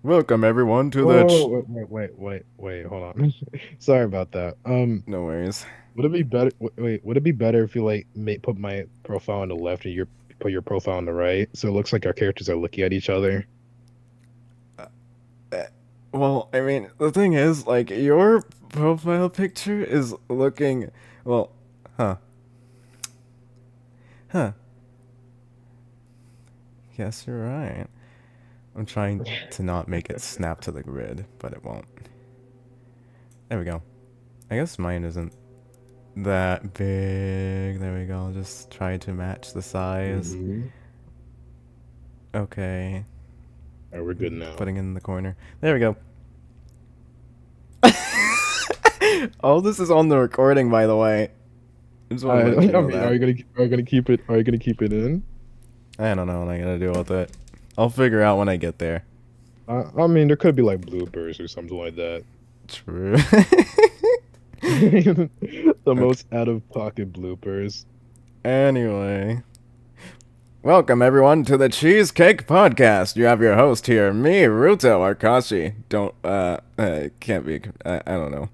Welcome everyone to the Oh, wait, hold on. Sorry about that. no worries. Would it be better? Would it be better if you like put my profile on the left and your put your profile on the right, so it looks like our characters are looking at each other? Uh, Well, I mean, the thing is, like, your profile picture is looking, well, huh, huh. Yes, you're right. I'm trying to not make it snap to the grid, but it won't. There we go. I guess mine isn't that big. There we go. I'll just try to match the size. Mm-hmm. Okay. All right, we're good now. Putting it in the corner. There we go. All this is on the recording, by the way. I just want to I, let you I know mean, that. are you gonna keep it? Are you gonna keep it in? I don't know what I'm gonna do with it. I'll figure out when I get there. I mean, there could be like bloopers or something like that. True. The Okay. most out of pocket bloopers. Anyway, welcome everyone to the Cheesecake Podcast. You have your host here, me, Ruto Arkashi. Can't be. I don't know.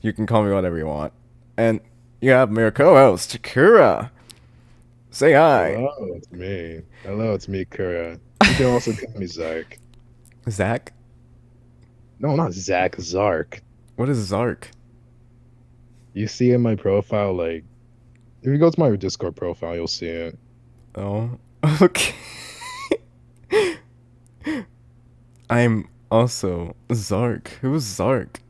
You can call me whatever you want. And you have your co-host, Kura. Say hi. Hello, it's me. Hello, it's me, Kura. You can also call me Zark. Zach. No, not Zach, Zark. What is Zark? You see in my profile, like, if you go to my Discord profile, you'll see it. Oh, okay. I'm also Zark. Who's Zark?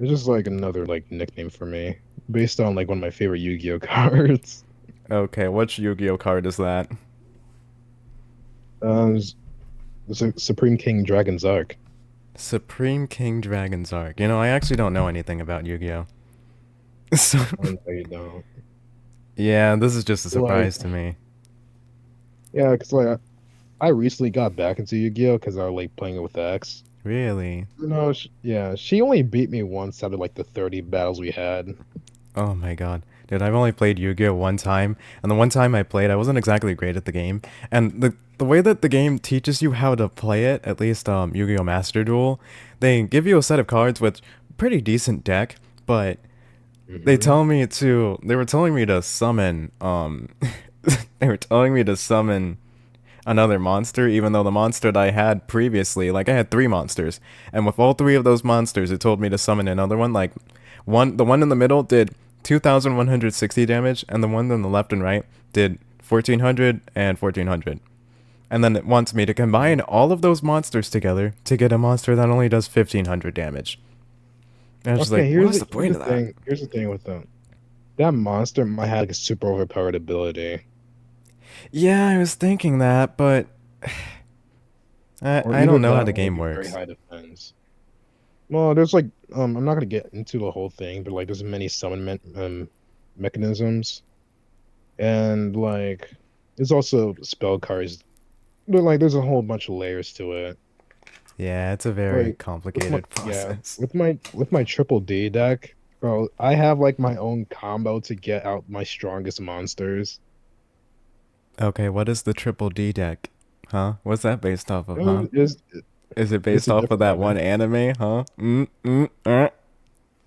It's just like another like nickname for me, based on like one of my favorite Yu-Gi-Oh cards. Okay, which Yu-Gi-Oh card is that? It's Supreme King Dragon Zark. Supreme King Dragon Zark. You know, I actually don't know anything about Yu-Gi-Oh. So, I know you don't. yeah, this is just a Like, surprise to me. yeah, because like I recently got back into Yu-Gi-Oh because I like playing it with X. Really? No, yeah, she only beat me once out of like the 30 battles we had. Oh my god. Dude, I've only played Yu-Gi-Oh one time, and the one time I played, I wasn't exactly great at the game. And the way that the game teaches you how to play it, at least Yu-Gi-Oh Master Duel, they give you a set of cards with pretty decent deck, but Hmm. they were telling me to summon they were telling me to summon another monster, even though the monster that I had previously, like I had three monsters, and with all three of those monsters, it told me to summon another one. Like the one in the middle did 2,160 damage, and the one on the left and right did 1,400 and 1,400. And then it wants me to combine all of those monsters together to get a monster that only does 1,500 damage. And I was just like, Okay, what is the point of that? here's the thing with them. That monster might have like a super overpowered ability, Yeah, I was thinking that, but or I either don't know how that the or game like a very works. high defense. Well, there's like I'm not gonna get into the whole thing, but like there's many summon mechanisms, and like there's also spell cards. But like there's a whole bunch of layers to it. Yeah, it's a very Like with my complicated yeah process. with my triple D deck, bro, I have like my own combo to get out my strongest monsters. Okay, what is the Triple D deck? Huh? What's that based off of, huh? It's Is it it's based a off of different that one. one anime, huh?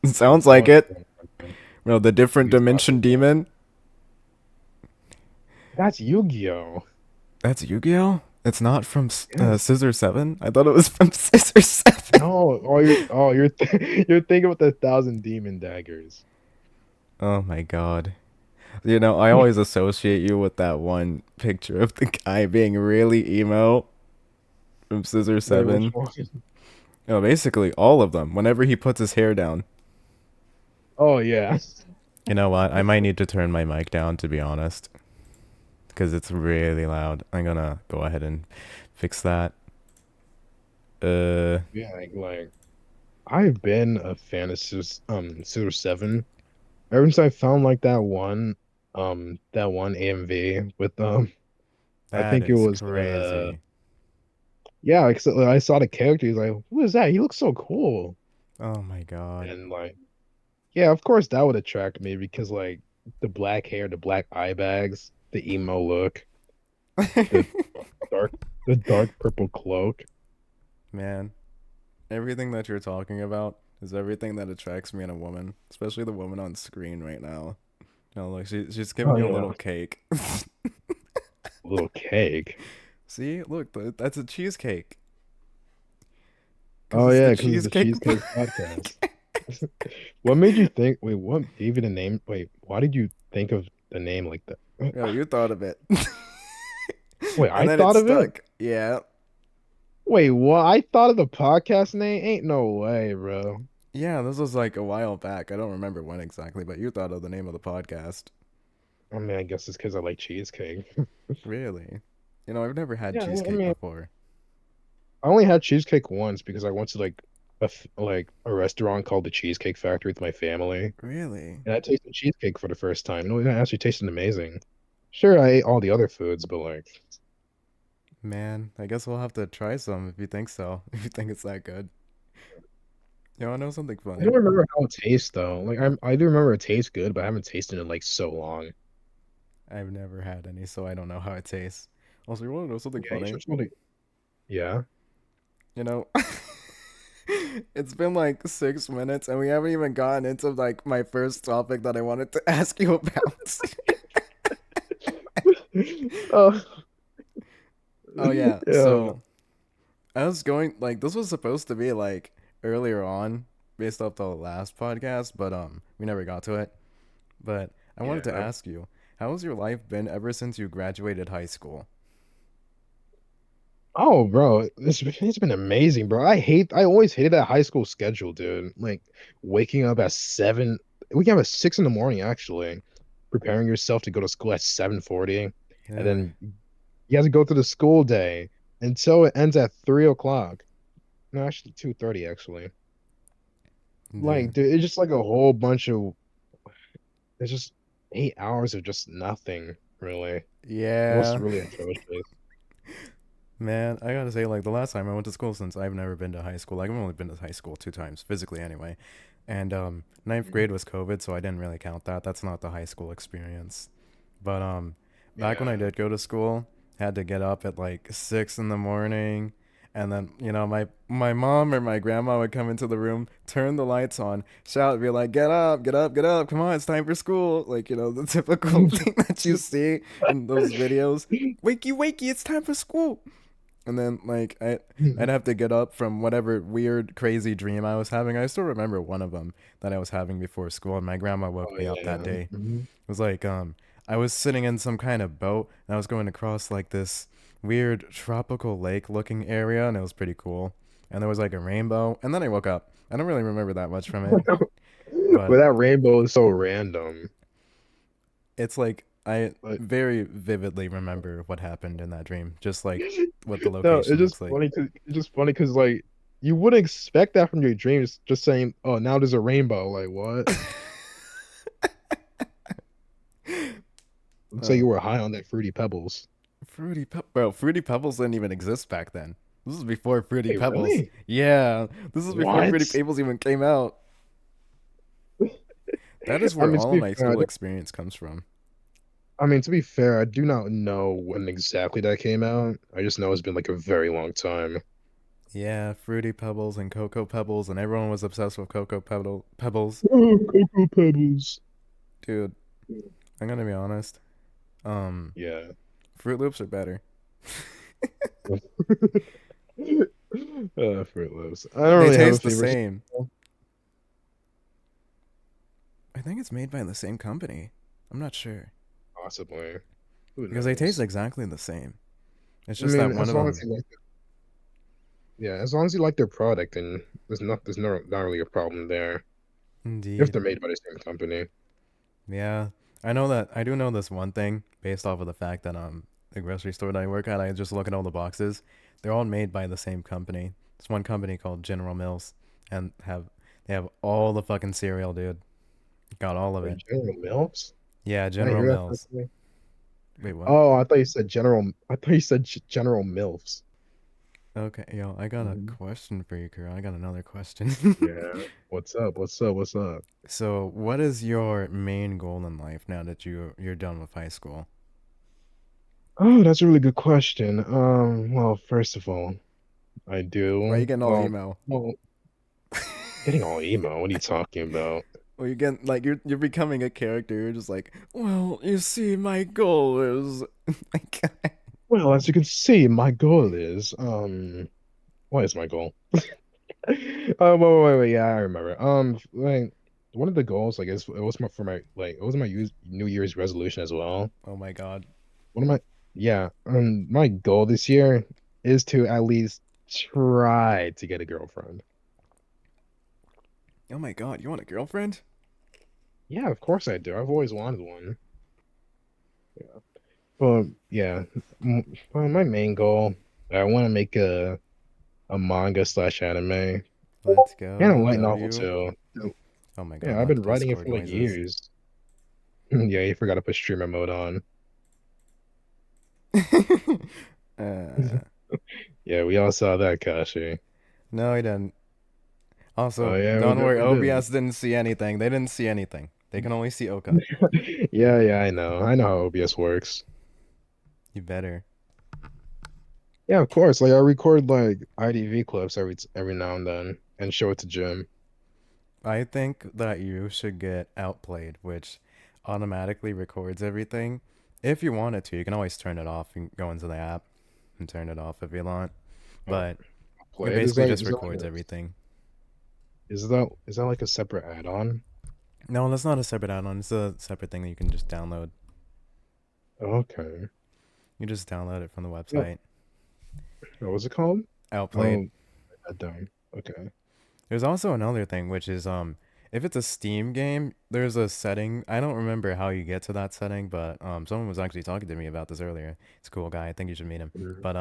Sounds like What? it. No, the different What are you talking dimension about? demon. That's Yu-Gi-Oh! That's Yu-Gi-Oh? It's not from Yes. Scissor 7? I thought it was from Scissor 7. No, you're thinking about the Thousand Demon Daggers. Oh my god. You know, I always associate you with that one picture of the guy being really emo from Scissor Wait, which 7. one? Oh, basically all of them. Whenever he puts his hair down. Oh yeah. You know what? I might need to turn my mic down, to be honest, because it's really loud. I'm gonna go ahead and fix that. Uh, Yeah, like I've been a fan of Scissor 7 ever since I found like that one AMV with I that think it is was crazy. yeah, like so I saw the character, he's like, who is that? He looks so cool. Oh my god. And like yeah, of course that would attract me because like the black hair, the black eye bags, the emo look, the dark the dark purple cloak. Man, everything that you're talking about is everything that attracts me in a woman, especially the woman on screen right now. Like she's giving Oh you a yeah, little cake. a little cake. See, look, that's a cheesecake. Cause Oh it's the yeah, because it's the cheesecake. Cheesecake Podcast. What made you think? Wait, what gave you the name? Wait, why did you think of the name like that? Yo, you thought of it, Wait, and I then it thought of it. stuck. Yeah, Wait, what? I thought of the podcast name? Ain't no way, bro. yeah. This was like a while back. I don't remember when exactly, but you thought of the name of the podcast. I mean, I guess it's because I like cheesecake. Really? I've never had Yeah, I cheesecake mean, before. I only had cheesecake once because I went to like a restaurant called the Cheesecake Factory with my family, Really? and I tasted cheesecake for the first time. No, it actually tasted amazing. Sure, I ate all the other foods, but like, Man, I guess we'll have to try some if you think so. If you think it's that good. I know something I don't funny. remember how it tastes though. Like, I do remember it tastes good, but I haven't tasted it in like so long. I've never had any, so I don't know how it tastes. Also, you want to know something Yeah, you funny? should totally. Yeah. You know, it's been like 6 minutes, and we haven't even gotten into like my first topic that I wanted to ask you about. Oh, Oh yeah, yeah, no. so I was going like this was supposed to be like earlier on, based off the last podcast, but we never got to it. But I wanted to Yeah. ask you, how has your life been ever since you graduated high school? Oh, bro, it's been amazing, bro. I always hated that high school schedule, dude. Like waking up at 7, waking up at 6 in the morning, actually, preparing yourself to go to school at 7:40, and Yeah, then you have to go through the school day until it ends at 3 o'clock. No, actually 2:30, actually. Like, dude. dude, it's just like a whole bunch of it's just 8 hours of just nothing, really. It was Yeah, really atrocious. man, I gotta say, like the last time I went to school, since I've never been to high school, like I've only been to high school 2 times physically anyway, and ninth grade was COVID, so I didn't really count that. That's not the high school experience. But back when I Yeah. did go to school, had to get up at like 6 in the morning, and then my mom or my grandma would come into the room, turn the lights on, shout, be like, "Get up, get up, get up! Come on, it's time for school!" Like the typical thing that you see in those videos. Wakey, wakey! It's time for school. And then like I'd have to get up from whatever weird crazy dream I was having. I still remember one of them that I was having before school, and my grandma woke Oh me up that yeah. day. Mhm. It was like I was sitting in some kind of boat, and I was going across like this weird tropical lake looking area, and it was pretty cool. And there was like a rainbow, and then I woke up. I don't really remember that much from it, But but that rainbow is so random. it's like I But very vividly remember what happened in that dream, just like what the no, location looks like. it's just funny because like you wouldn't expect that from your dreams. Just saying, oh, now there's a rainbow. Like what? Looks like uh, you were high on that fruity pebbles. Fruity Pebbles didn't even exist back then. This is before Fruity Hey, Pebbles. really? Yeah, this is before Fruity What? Pebbles even came out. That is I where mean, to all of be my fair, school experience comes from. I do not know when exactly that came out. I just know it's been like a very long time. Yeah, Fruity Pebbles and Cocoa Pebbles, and everyone was obsessed with Pebbles. Oh, Cocoa Pebbles. Dude, I'm gonna be honest. Um, Yeah. Fruit Loops are better. Fruit Loops. I don't They really have a taste the favorite same. cereal, I think it's made by the same company. I'm not sure possibly. Who because they taste knows? exactly the same. It's I just that mean, one as of long as them. you like, yeah, as long as you like their product, then there's not really a problem there. If Indeed. they're made by the same company. Yeah, I know that. I do know this one thing based off of the fact that the grocery store that I work at, I just look at all the boxes. They're all made by the same company. It's one company called General Mills, and they have all the fucking cereal, dude. Got all of Wait, it. General Mills? Yeah, Did I General hear that Mills. correctly? Wait, what? Oh, I thought you said General. I thought you said General Mills. Okay, yo, I got a Mhm. question for you, Kuro. I got another question. Yeah. What's up? What's up? What's up? So, what is your main goal in life now that you're done with high school? Oh, that's a really good question. Well, first of all, I Why are you do. getting all emo? Well, getting all emo. What are you talking about? Well, you're getting like you're becoming a character. You're just like, well, you see, my goal is like, Well, as you can see, my goal is what is my goal? Wait. Yeah, I remember. Like one of the goals, like, it was my for my like it was my New Year's resolution as well. oh my god, One of my yeah, my goal this year is to at least try to get a girlfriend. oh my god, you want a girlfriend? Yeah, of course I do. I've always wanted one. Yeah. But yeah, well, my main goal, I want to make a manga slash anime Let's and a go, light novel W. too. Oh my god, Yeah, I've not the been writing it Discord for like noises. years. Yeah, you forgot to put streamer mode on. uh, Yeah, we all saw that, Kashi. no, he didn't. Oh Also, yeah, we don't worry, definitely did. OBS didn't see anything. They didn't see anything. They can only see Oka. Yeah, I know. I know how OBS works. You better. Yeah, of course. Like I record like IDV clips every now and then and show it to Jim. I think that you should get Outplayed, which automatically records everything. If you wanted to, you can always turn it off and go into the app and turn it off if you want. Oh, But it play it. basically just Is that like records everything. is that like a separate add-on? No, that's not a separate add-on. It's a separate thing that you can just download. Okay. You just download it from the Yeah. website. What was it called? Outplayed. Oh, add-on. Okay. There's also another thing, which is if it's a Steam game, there's a setting. I don't remember how you get to that setting, but someone was actually talking to me about this earlier. It's a cool guy. I think you should meet him. Mhm. But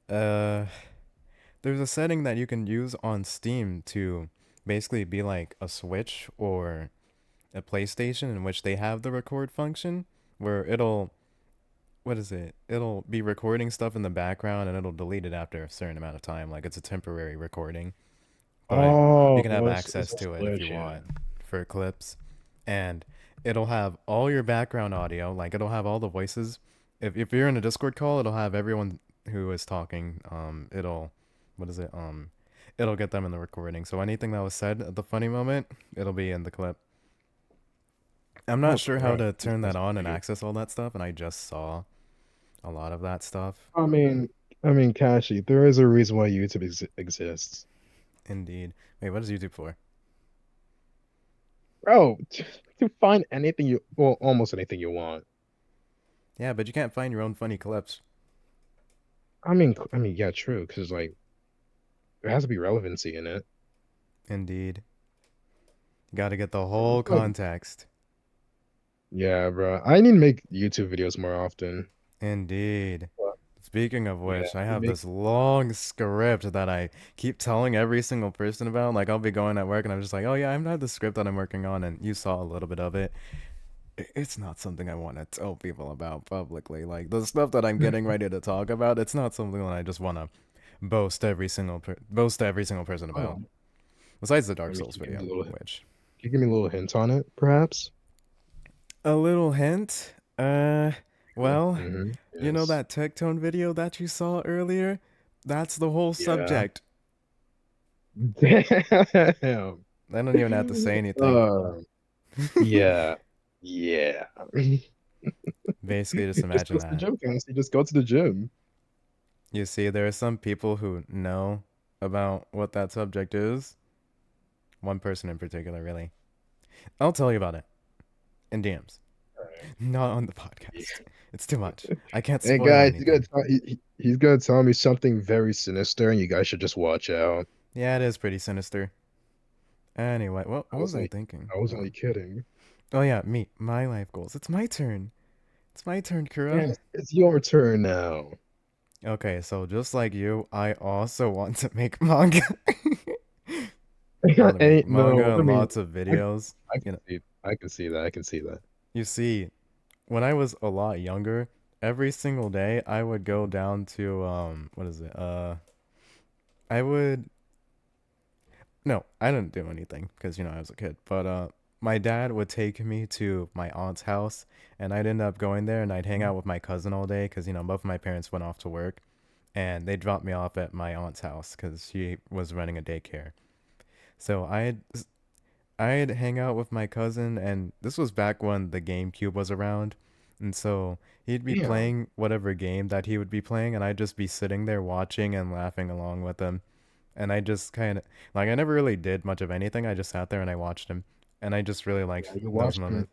uh there's a setting that you can use on Steam to basically be like a Switch or a PlayStation in which they have the record function where it'll what is it? It'll be recording stuff in the background and it'll delete it after a certain amount of time. Like it's a temporary recording, but you Oh, can have it's access a to it if you glitch, yeah. want for clips. And it'll have all your background audio, like it'll have all the voices. If you're in a Discord call, it'll have everyone who is talking. It'll what is it? It'll get them in the recording. So anything that was said at the funny moment, it'll be in the clip. I'm not Oh sure how crap. to This turn that sounds on and pretty good. access all that stuff, and I just saw a lot of that stuff. I mean, Kashi, there is a reason why YouTube exists. Indeed. Wait, what is YouTube for? Bro, to find anything well, almost anything you want. Yeah, but you can't find your own funny clips. Yeah, true, because like there has to be relevancy in it. Indeed. You gotta get the whole Like, context. yeah, bro. I need to make YouTube videos more often. Indeed. Speaking of Yeah, which, I I have make this long script that I keep telling every single person about. Like, I'll be going at work and I'm just like, oh yeah, I've had the script that I'm working on, and you saw a little bit of it. It's not something I want to tell people about publicly. Like, the stuff that I'm getting ready to talk about, it's not something that I just want to boast to every single person about. Oh, Besides the Dark I mean, Souls can you give me video, can which you give me a little hint on it, perhaps? a little hint. Well, Mm-hmm. you know Yes. that Tectone video that you saw earlier? That's the whole Yeah. subject. Damn. I don't even have to say anything. Uh, yeah. Yeah. Basically, just He just imagine goes to the that. gym, guys. He just go to the gym. You see, there are some people who know about what that subject is. One person in particular, really. I'll tell you about it in DMs, not on the podcast. It's too much. I can't Hey spoil guys, anything. he's gonna tell me something very sinister, and you guys should just watch out. Yeah, it is pretty sinister. Anyway, what was I thinking? I was only kidding. Oh yeah, me, my life goals. It's my turn. It's my turn, Kura. Yes, it's your turn now. Okay, so just like you, I also want to make manga. I want to make Ain't manga no, and lots of videos. You know, I can see that. I can see that. you see, when I was a lot younger, every single day I would go down to what is it? I would no, I didn't do anything because I was a kid. But my dad would take me to my aunt's house, and I'd end up going there, and I'd hang out with my cousin all day because both of my parents went off to work, and they dropped me off at my aunt's house because she was running a daycare. So I'd hang out with my cousin, and this was back when the GameCube was around. And so he'd be Yeah, playing whatever game that he would be playing, and I'd just be sitting there watching and laughing along with him. And I just kind of, like, I never really did much of anything. I just sat there and I watched him. And I just really liked yeah. You those watch them. moments.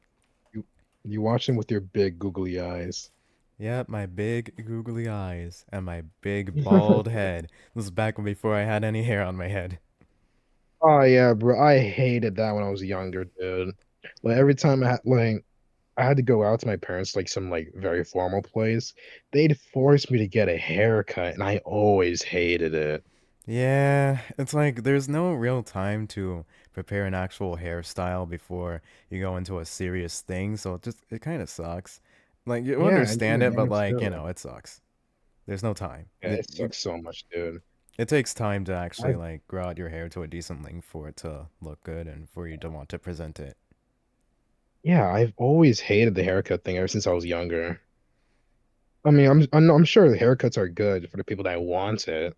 You watch them with your big googly eyes. Yep, my big googly eyes and my big bald head. This was back before I had any hair on my head. Oh yeah, bro. I hated that when I was younger, dude. Like every time I had to go out to my parents like some like very formal place, they'd force me to get a haircut, and I always hated it. Yeah, it's like there's no real time to prepare an actual hairstyle before you go into a serious thing, so it kind of sucks. Like you Yeah, and understand even it, but then like, too. it sucks. There's no time. Yeah, it sucks so much, dude. It takes time to actually I like grow out your hair to a decent length for it to look good and for you to want to present it. Yeah, I've always hated the haircut thing ever since I was younger. I mean, I'm sure the haircuts are good for the people that want it,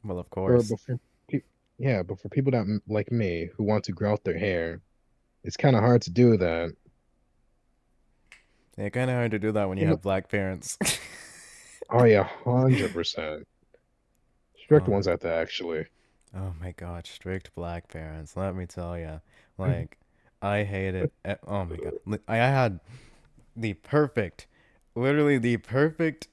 Well, of or course. before, yeah, but for people that like me who want to grow out their hair, it's kind of hard to do that. Yeah, kind of hard to do that when you You know, have black parents. oh yeah, 100%. Strict Oh my, ones at that, actually. oh my God, strict black parents. Let me tell you, like, I hate it. Oh my God, I had the perfect, literally the perfect,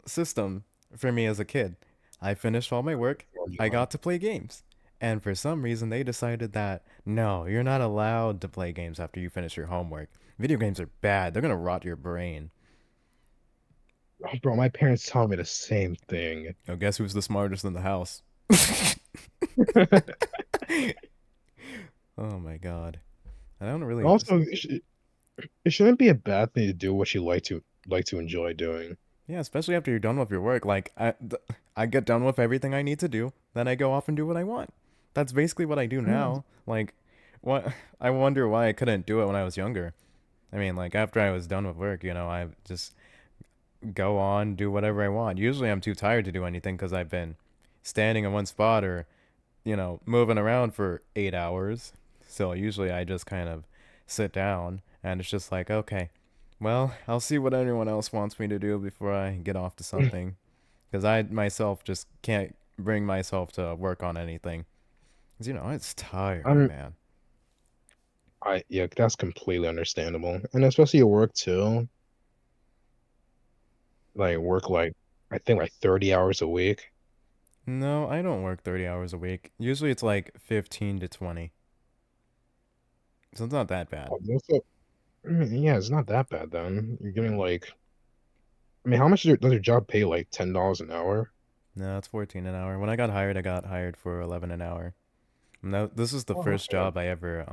system for me as a kid. I finished all my work. Oh, I no. got to play games. And for some reason, they decided that no, you're not allowed to play games after you finish your homework. Video games are bad. They're gonna rot your brain. Oh, bro, my parents tell me the same thing. Now, guess who's the smartest in the house? Oh my God. I don't really. Also, it shouldn't be a bad thing to do what you like to enjoy doing. Yeah, especially after you're done with your work. Like, I get done with everything I need to do, then I go off and do what I want. That's basically what I do Yeah. now. Like, what? I wonder why I couldn't do it when I was younger. I mean, like, after I was done with work, I just go on, do whatever I want. Usually I'm too tired to do anything because I've been standing in one spot or, moving around for 8 hours. So usually I just kind of sit down and it's just like, okay, well, I'll see what anyone else wants me to do before I get off to something. Because I myself just can't bring myself to work on anything. 'Cause, it's tiring, I'm man. I yeah, that's completely understandable. And especially at work too. Like work like I think like 30 hours a week. No, I don't work 30 hours a week. Usually it's like 15 to 20. So it's not that bad. Oh, I mean, yeah, it's not that bad then. You're getting like I mean, how much does your job pay? Like $10 an hour? No, it's 14 an hour. When I got hired for 11 an hour. No, this is the Oh, first okay. job I ever,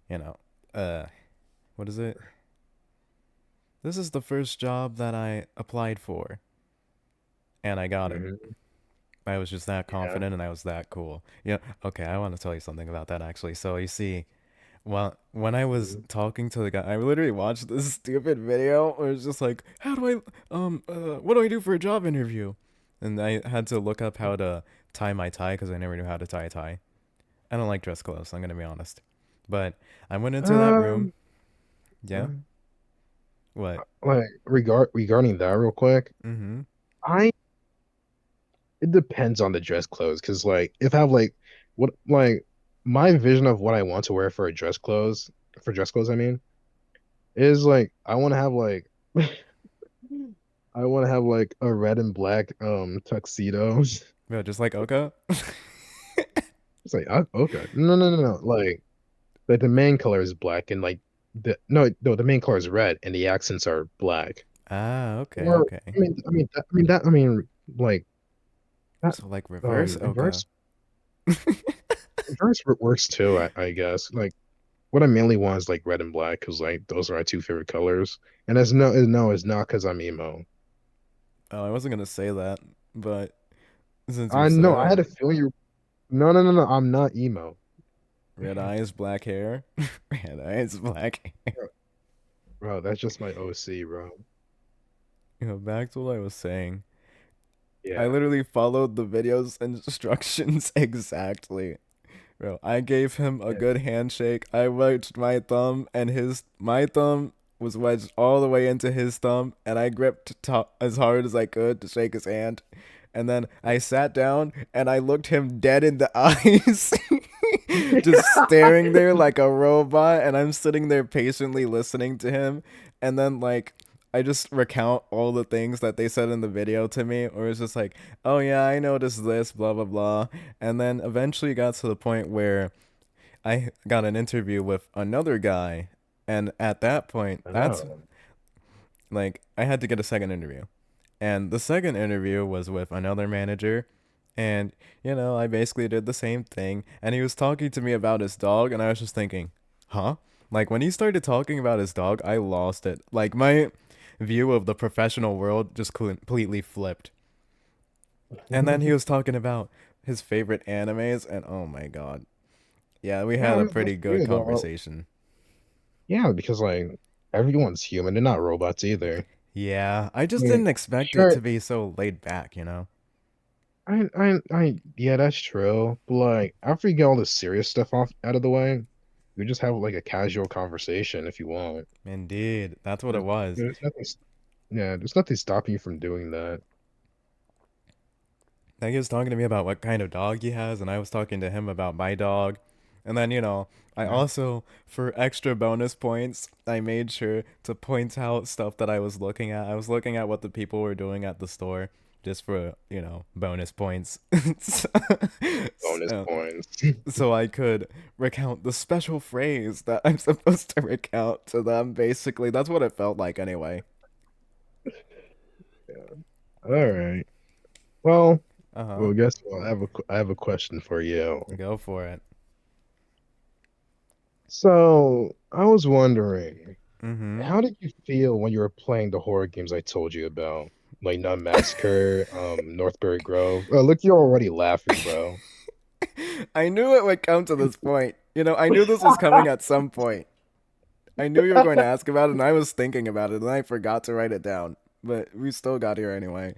you know, uh, what is it? This is the first job that I applied for, and I got it. Hmm. I was just that Yeah. confident and I was that cool. Yeah, okay, I want to tell you something about that actually. So you see, well, when I was Mhm. talking to the guy, I literally watched this stupid video where it's just like, how do what do I do for a job interview? And I had to look up how to tie my tie because I never knew how to tie a tie. I don't like dress clothes, I'm gonna be honest. But I went into that room. Um, Yeah? What? like regarding that real quick, Mm-hmm. I it depends on the dress clothes because like if I have what like my vision of what I want to wear for dress clothes I mean is like I want to have like I want to have like a red and black tuxedo. Yeah, just like Oka? It's like okay, no, like the main color is black and like the main color is red and the accents are black. Ah, okay, Or okay. I mean like that So like reverse Oka. inverse works too, I guess. Like what I mainly want is like red and black because like those are my two favorite colors. And it's not because I'm emo. Oh, I wasn't gonna say that, but since you I said know I it, had a feeling you. No. I'm not emo. red eyes, black hair. Red eyes, black hair. Bro, that's just my OC, bro. Back to what I was saying. I Yeah. literally followed the video's instructions exactly. Bro, I gave him a Yeah. good handshake. I wedged my thumb, and his my thumb was wedged all the way into his thumb, and I gripped as hard as I could to shake his hand. And then I sat down and I looked him dead in the eyes, just staring there like a robot. And I'm sitting there patiently listening to him. And then, like, I just recount all the things that they said in the video to me, or it's just like, oh yeah, I noticed this, blah blah blah. And then eventually got to the point where I got an interview with another guy, and at that point, that's Oh. like I had to get a second interview. And the second interview was with another manager, and I basically did the same thing, and he was talking to me about his dog, and I was just thinking, "Huh?" Like when he started talking about his dog, I lost it. Like my view of the professional world just completely flipped. And then he was talking about his favorite animes, and oh my god. Yeah, we Yeah, had I a mean, that's pretty good good though. conversation. Yeah, because like everyone's human. They're not robots either. Yeah, I I just mean, didn't expect it sure. to be so laid back. Yeah, that's true. But like, after you get all the serious stuff off out of the way, we just have like a casual conversation if you want. Indeed, that's what it There's, was. there's nothing, yeah, there's nothing stopping you from doing that. Like he was talking to me about what kind of dog he has, and I was talking to him about my dog. And then, I Yeah. also, for extra bonus points, I made sure to point out stuff that I was looking at. I was looking at what the people were doing at the store just for, bonus points. Bonus so, points. so I could recount the special phrase that I'm supposed to recount to them, basically. That's what it felt like, anyway. Yeah. All right. Well, Uh huh. well, guess what? I have a question for you. Go for it. So I was wondering, Mm hmm. how did you feel when you were playing the horror games I told you about? Like Nun Massacre, Northbury Grove. Oh, look, you're already laughing, bro. I knew it would come to this point. I knew this was coming at some point. I knew you were going to ask about it, and I was thinking about it, and I forgot to write it down. But we still got here anyway.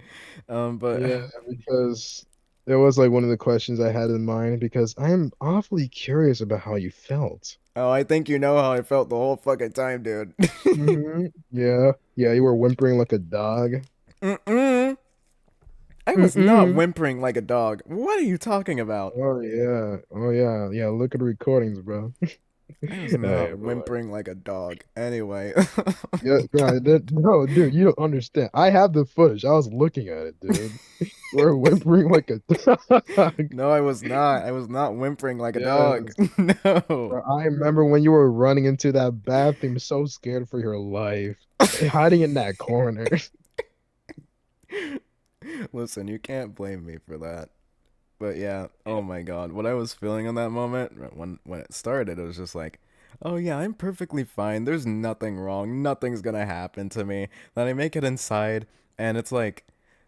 But Yeah, because that was like one of the questions I had in mind because I am awfully curious about how you felt. oh, I think you know how I felt the whole fucking time, dude. Yeah, yeah, you were whimpering like a dog. Mm-mm. I was not Mm-mm. whimpering like a dog. What are you talking about? Oh yeah, yeah. Look at the recordings, bro. I was not Hey, but like, whimpering like a dog. Anyway. yeah, no, dude, you don't understand. I have the footage. I was looking at it, dude. We're whimpering like a dog. No, I was not. I was not whimpering like a dog. Yes. No. Bro, I remember when you were running into that bathroom, so scared for your life, hiding in that corner. Listen, you can't blame me for that. But yeah, oh my god, what I was feeling in that moment when it started, it was just like, oh yeah, I'm perfectly fine. There's nothing wrong. Nothing's gonna happen to me. Then I make it inside, and it's like,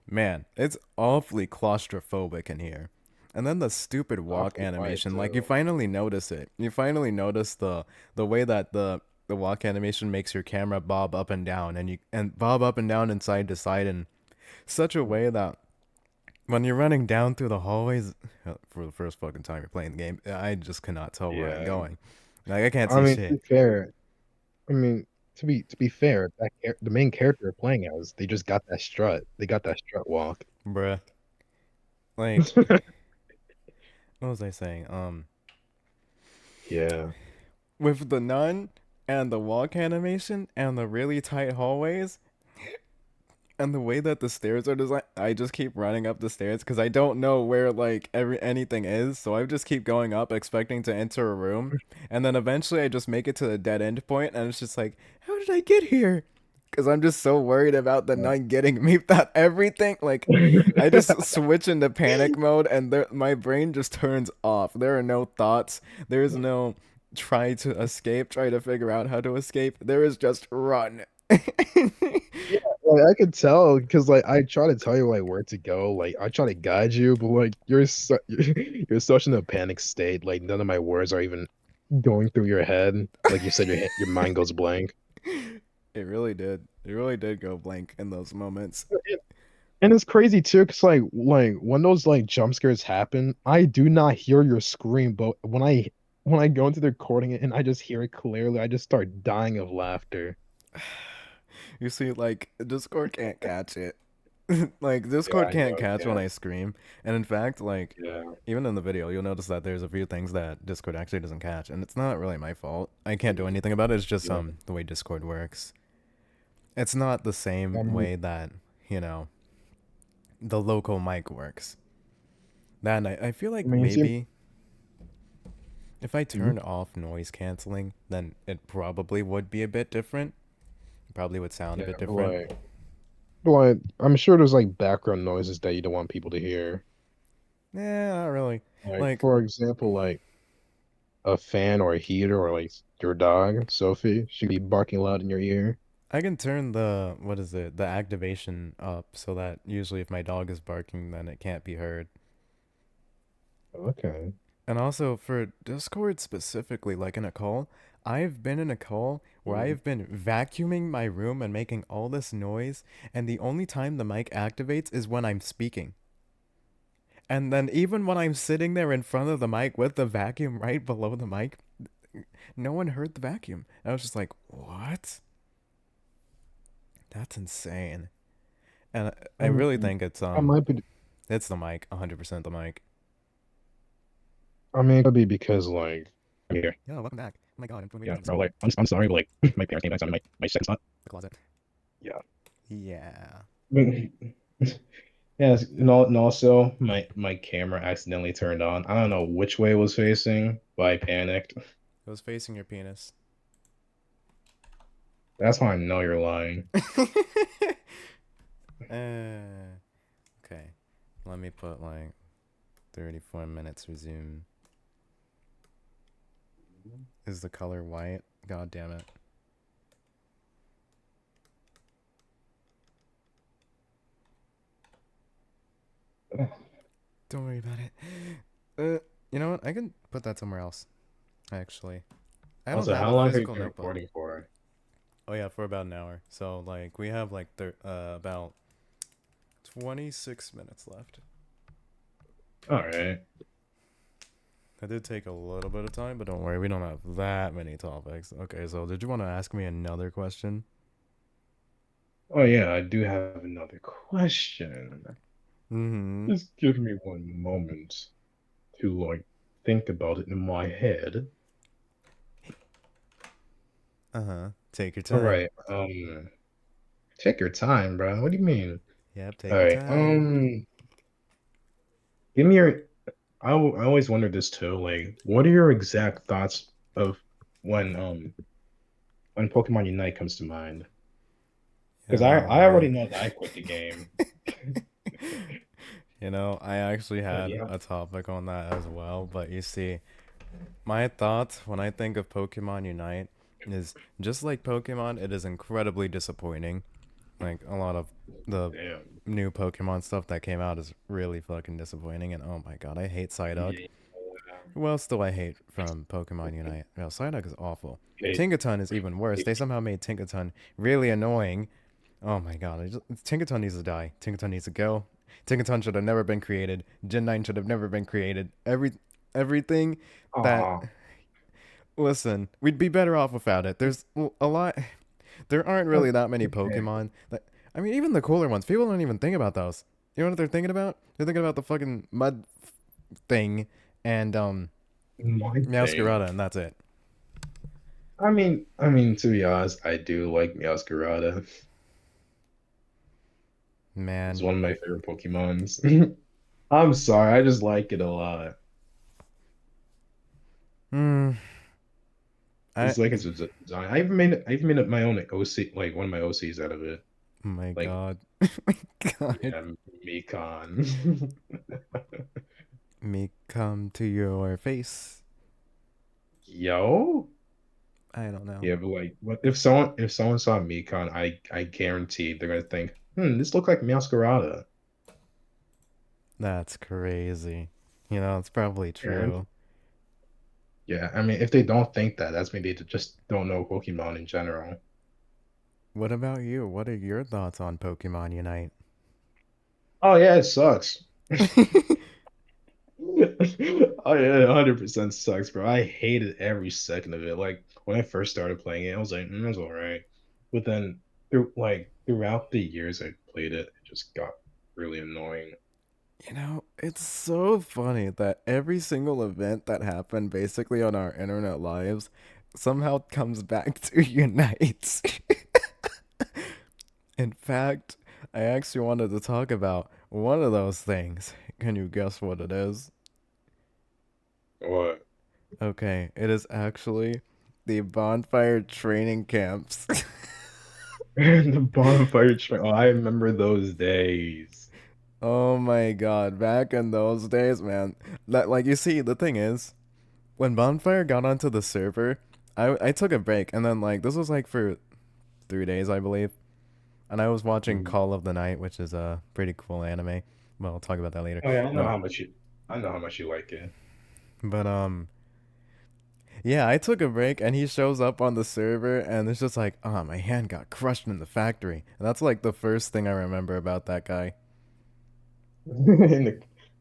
man, it's awfully claustrophobic in here. And then the stupid walk Awfully quiet animation, like you too. finally notice it. You finally notice the way that the walk animation makes your camera bob up and down, and bob up and down and side to side in such a way that when you're running down through the hallways for the first fucking time you're playing the game, I just cannot tell where I'm Yeah. going. Like I can't I see mean, to be shit, fair, I mean, to be fair, the main character you're playing as, they just got that strut. They got that strut walk. bruh. Like, what was I saying? Yeah. With the nun and the walk animation and the really tight hallways, and the way that the stairs are designed, I just keep running up the stairs because I don't know where like anything is. So I just keep going up, expecting to enter a room, and then eventually I just make it to the dead end point, and it's just like, how did I get here? Because I'm just so worried about the nun getting me that everything. Like, I just switch into panic mode, and my brain just turns off. There are no thoughts. There is no try to escape, try to figure out how to escape. There is just run. Yeah, like, I could tell because like I try to tell you like where to go, like I try to guide you, but like you're such in a panic state. Like none of my words are even going through your head. Like you said, your mind goes blank. It really did. It really did go blank in those moments. And it's crazy too, cause like when those like jump scares happen, I do not hear your scream, but when I go into the recording and I just hear it clearly, I just start dying of laughter. You see, like Discord can't catch it. Like Yeah, Discord I can't know, catch when yeah, I scream, and in fact, like yeah. even in the video, you'll notice that there's a few things that Discord actually doesn't catch, and it's not really my fault. I can't do anything about it. It's just Yeah. the way Discord works. It's not the same I mean, way that you know the local mic works. That I feel I like mean, see, maybe if I mhm. turned off noise canceling, then it probably would be a bit different. It probably would sound a Yeah, bit but different. I'm sure there's like background noises that you don't want people to hear. Yeah, not really. Like, Like for example, like a fan or a heater or like your dog, Sophie, should be barking loud in your ear. I can turn the what is it, the activation up so that usually if my dog is barking then it can't be heard. Okay. And also for Discord specifically, like in a call, I've been in a call where Mhm. I've been vacuuming my room and making all this noise, and the only time the mic activates is when I'm speaking. And then even when I'm sitting there in front of the mic with the vacuum right below the mic, no one heard the vacuum. And I was just like, "What? That's insane." And I I really mean, think I might be. it's the mic, 100% the mic. I mean, it could be because like, yeah, Yeah, welcome back. Oh my god, I'm doing way yeah, better this bro. time. Like, I'm sorry, but like, my parents came back, so my second spot. The closet. Yeah. Yeah. Yes, and also my camera accidentally turned on. I don't know which way it was facing, but I panicked. It was facing your penis. That's how I know you're lying. uh, okay. Let me put like 34 minutes resume. Is the color white? God damn it. Don't worry about it. You know what? I can put that somewhere else, actually. I don't Also, have how a long have you physical been notebook. recording for? Oh, yeah, for about an hour. So, like, we have like about 26 minutes left. All right. That did take a little bit of time, but don't worry, we don't have that many topics. Okay, so did you want to ask me another question? Oh yeah, I do have another question. Mm-hmm. Just give me one moment to like think about it in my head. Uh-huh. Take your All time. right. Take your time, bro. What do you mean? Yep, All take your right. time. Give me your. I always wondered this too. Like, what are your exact thoughts of when um when Pokemon Unite comes to mind? Because Oh I already man. know that I quit the game. You know, I actually Oh had yeah. a topic on that as well, but you see, my thoughts when I think of Pokemon Unite is just like Pokemon, it is incredibly disappointing. Like a lot of the Damn. new Pokemon stuff that came out is really fucking disappointing, and oh my god, I hate Psyduck. Yeah. Who else do I hate from Pokemon Unite? Well, Psyduck is awful. Hate, Tinkaton is even worse. They hate. somehow made Tinkaton really annoying. Oh my god, Tinkaton needs to die. Tinkaton needs to go. Tinkaton should have never been created. Gen 9 should have never been created. Everything that Aw. listen, we'd be better off without it. There's a lot there aren't really that many Okay. Pokemon that I mean even the cooler ones. People don't even think about those. You know what they're thinking about? They're thinking about the fucking mud thing and My thing. Meowscarada and that's it. I mean, to be honest, I do like Meowscarada. It's Man. one of my favorite Pokemons. I'm sorry, I just like it a lot. Hmm. I It's like it's a design. I even made it my own OC, like one of my OCs out of it. oh my Like, god. Oh my god. yeah, Mekon. Me come to your face. Yo? I don't know. Yeah, but like, what if someone saw Mekon, I guarantee they're gonna think, this look like Meowscarada. That's crazy. You know, it's probably And true. yeah, I mean, if they don't think that, that's maybe they just don't know Pokemon in general. What about you? What are your thoughts on Pokemon Unite? Oh yeah, it sucks. Oh yeah, 100% sucks, bro. I hated every second of it. Like when I first started playing it, I was like, it's all right. But then throughout the years I played it, it just got really annoying. You know, it's so funny that every single event that happened basically on our internet lives somehow comes back to unite. In fact, I actually wanted to talk about one of those things. Can you guess what it is? What? Okay, it is actually the bonfire training camps. And the bonfire train. Oh, I remember those days. Oh my god, back in those days, man. Like you see, the thing is, when Bonfire got onto the server, I took a break and then like this was like for 3 days I believe. And I was watching Mhm. Call of the Night, which is a pretty cool anime. Well, I'll talk about that later. Oh yeah, But I know how much you like it. but yeah, I took a break and he shows up on the server and it's just like, oh, my hand got crushed in the factory. And that's like the first thing I remember about that guy.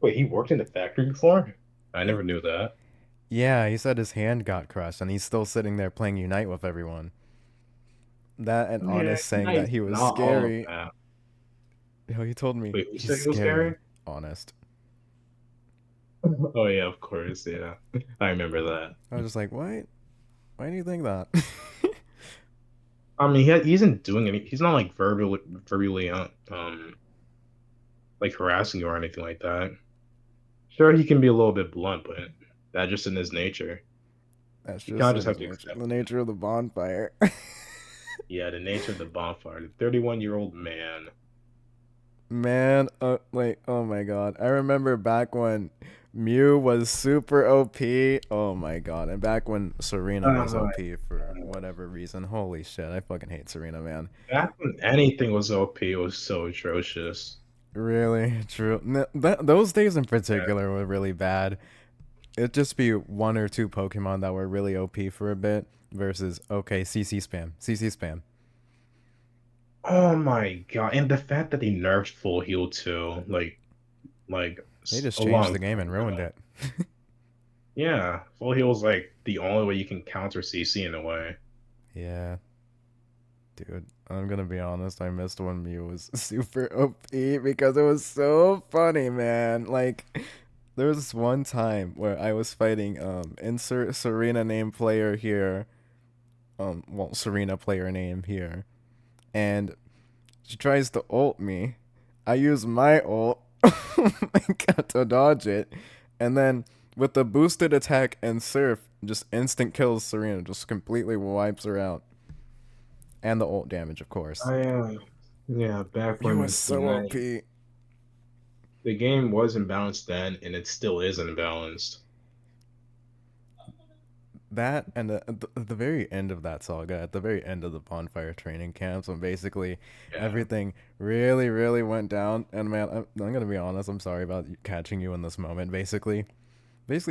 Wait, he worked in the factory before? I Y- never knew that. Yeah, he said his hand got crushed and he's still sitting there playing Unite with everyone. That and Yeah, Honest saying that nice. he was Not all of scary. that. You know, he told me Wait, who he's said he was scary, scary? Honest. Oh yeah, of course, yeah. I remember that. I was just like, why? Why do you think that? I mean, he isn't doing any. He's not like verbally, like harassing you or anything like that. Sure, he can be a little bit blunt, but that's just in his nature. That's You kind just of just in have his to nature. accept The it. nature of the bonfire. Yeah, the nature of the bonfire. The 31-year-old man. Man, like, oh my god. I remember back when Mew was super OP. Oh my god. And back when Serena was Uh, OP for whatever reason. Holy shit. I fucking hate Serena, man. Back when anything was OP, it was so atrocious. Really? True. Those days in Yeah. particular were really bad. It'd just be one or two Pokemon that were really OP for a bit versus, okay, CC spam. CC spam. Oh my God. And the fact that they nerfed full heal too, They just a changed long the game and time ruined ago. it. Yeah, full heal is like the only way you can counter CC in a way. Yeah. Dude, I'm gonna be honest, I missed when Mew was super OP because it was so funny, man. Like, there was this one time where I was fighting, insert Serena name player here, well, Serena player name here, and she tries to ult me. I use my ult, I got to dodge it, and then with the boosted attack and surf, just instant kills Serena, just completely wipes her out. And the ult damage, of course. Yeah, back Mew was when so Unite, OP. the game was imbalanced then, and it still is imbalanced. That and at the very end of that saga, at the very end of the bonfire training camps, when basically Yeah. everything really, really went down. And man, I'm gonna be honest. I'm sorry about catching you in this moment. Basically,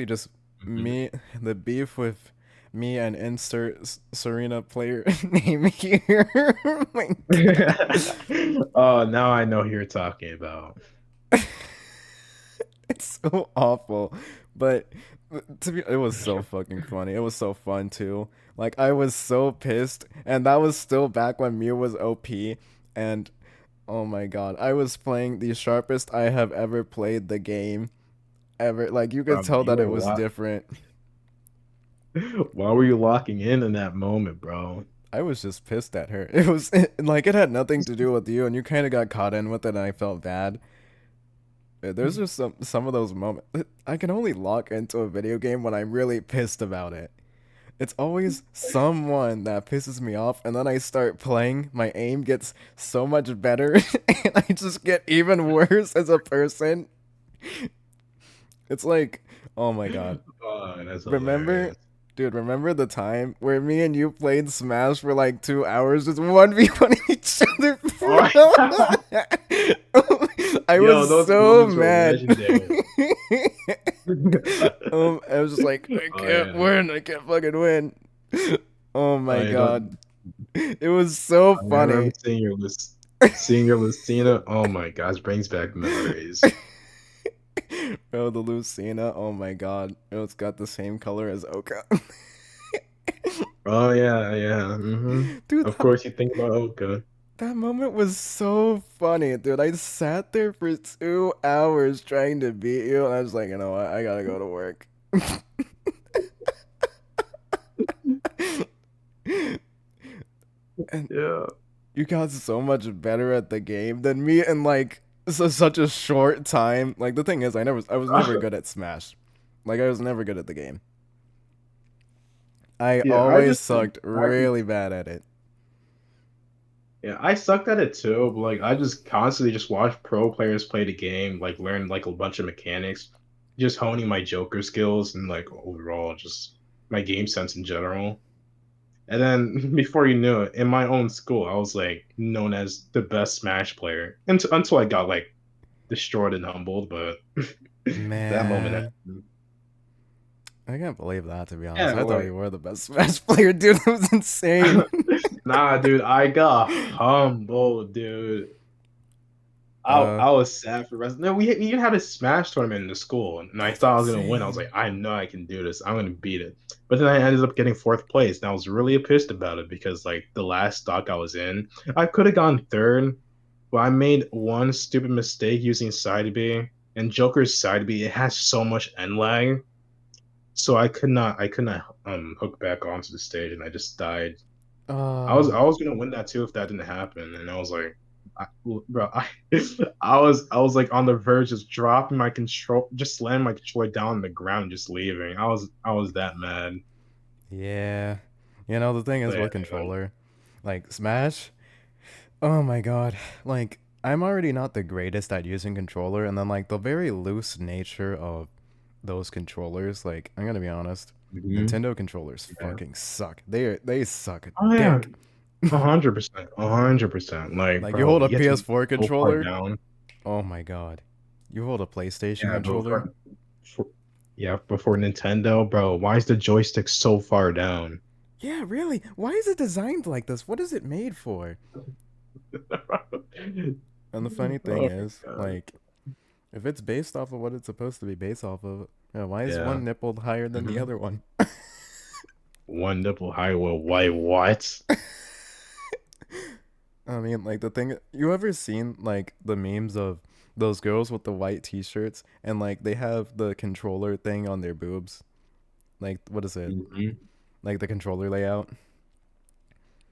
just Mhm. me, the beef with me and insert Serena player name here. Oh my god. Oh, now I know who you're talking about. It's so awful, but it was so fucking funny. It was so fun too. Like I was so pissed, and that was still back when Mew was OP, and oh my god, I was playing the sharpest I have ever played the game ever. Like you could tell You that were it was lock. different. Why were you locking in that moment, bro? I was just pissed at her. It was like it had nothing to do with you, and you kind of got caught in with it, and I felt bad. There's just some of those moments. I can only lock into a video game when I'm really pissed about it. It's always someone that pisses me off, and then I start playing. My aim gets so much better, and I just get even worse as a person. It's like, oh my god. Oh, that's Remember, hilarious. dude, remember the time where me and you played Smash for like 2 hours, just 1v1 each other, Oh, bro? I yo, was those so moments were mad. legendary. I was just like, I Oh can't yeah. win. I can't fucking win. Oh Oh my yeah. god. It was so I remember funny. seeing your list. Seeing your Lucina, oh my gosh, brings back memories. Bro, the Lucina, oh my god. Bro, it's got the same color as Oka. Oh yeah, yeah. Dude, Of course you think about Oka. that moment was so funny, dude. I sat there for 2 hours trying to beat you, and I was like, you know what? I gotta go to work. And Yeah. you got so much better at the game than me in like such a short time. Like the thing is, I was never good at Smash. Like I was never good at the game. I Yeah, I always just sucked I really bad at it. yeah, I sucked at it too, but like I just constantly just watch pro players play the game, like learn like a bunch of mechanics, just honing my Joker skills and like overall just my game sense in general. And then before you knew it, in my own school, I was like known as the best Smash player until I got like destroyed and humbled. But that moment Man, happened. I can't believe that, to be honest. Yeah, I thought like you were the best Smash player, dude. That was insane. nah, dude, I got humbled, dude. uh, I was sad for the rest. No, we even had a Smash tournament in the school, and I that's thought I was gonna win. I was like, insane. I know I can do this. I'm gonna beat it. But then I ended up getting fourth place, and I was really pissed about it because like the last stock I was in, I could have gone third, but I made one stupid mistake using side B, and Joker's side B it has so much end lag, so I could not hook back onto the stage, and I just died. Uh, I was gonna win that too if that didn't happen, and I was like, bro, I was like on the verge, just dropping my control, just slamming my controller down on the ground, just leaving. I was that mad. yeah. You know, the thing is But with yeah, controller, like Smash, oh my god. Like, I'm already not the greatest at using controller, and then, like, the very loose nature of those controllers, like, I'm gonna be honest, mhm, Nintendo controllers yeah. fucking suck. They suck Oh yeah, dick. 100%, 100%. Like, Like, you bro, hold a you have to be PS4 so far controller, down. oh my god. You hold a PlayStation Yeah, but controller, for yeah, before Nintendo, bro, why is the joystick so far down? yeah, really? Why is it designed like this? What is it made for? And the funny thing Oh my is, God. like, if it's based off of what it's supposed to be based off of, why is Yeah. one nipple higher than the Mhm. other one? One nipple high. Well, why? What? I mean, like the thing, you ever seen like the memes of those girls with the white t-shirts and like they have the controller thing on their boobs? Like, what is it? Hmm. Like the controller layout?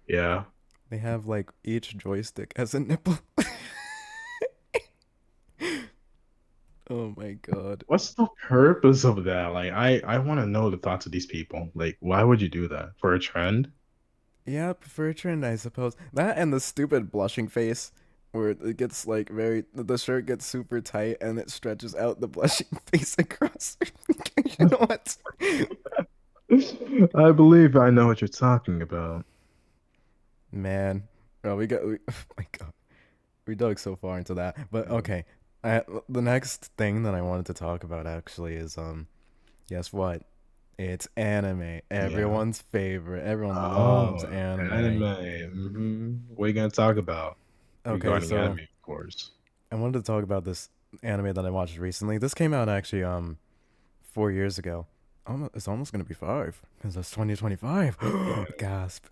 Yeah. They have like each joystick has a nipple. Oh my god. What's the purpose of that? Like, I want to know the thoughts of these people. Like, why would you do that for a trend? Yep, for a trend, I suppose. That and the stupid blushing face, where it gets like very, the shirt gets super tight and it stretches out the blushing face across. You know what? I believe I know what you're talking about. Man, bro, oh my god, we dug so far into that. But Mhm. okay, the next thing that I wanted to talk about actually is guess what? It's anime. Yeah. Everyone's favorite. Everyone loves Oh, anime. anime. What are you gonna talk about Okay, regarding so anime, of course? I wanted to talk about this anime that I watched recently. This came out actually 4 years ago. It's almost gonna be five because it's 2025. Yeah, Gasp.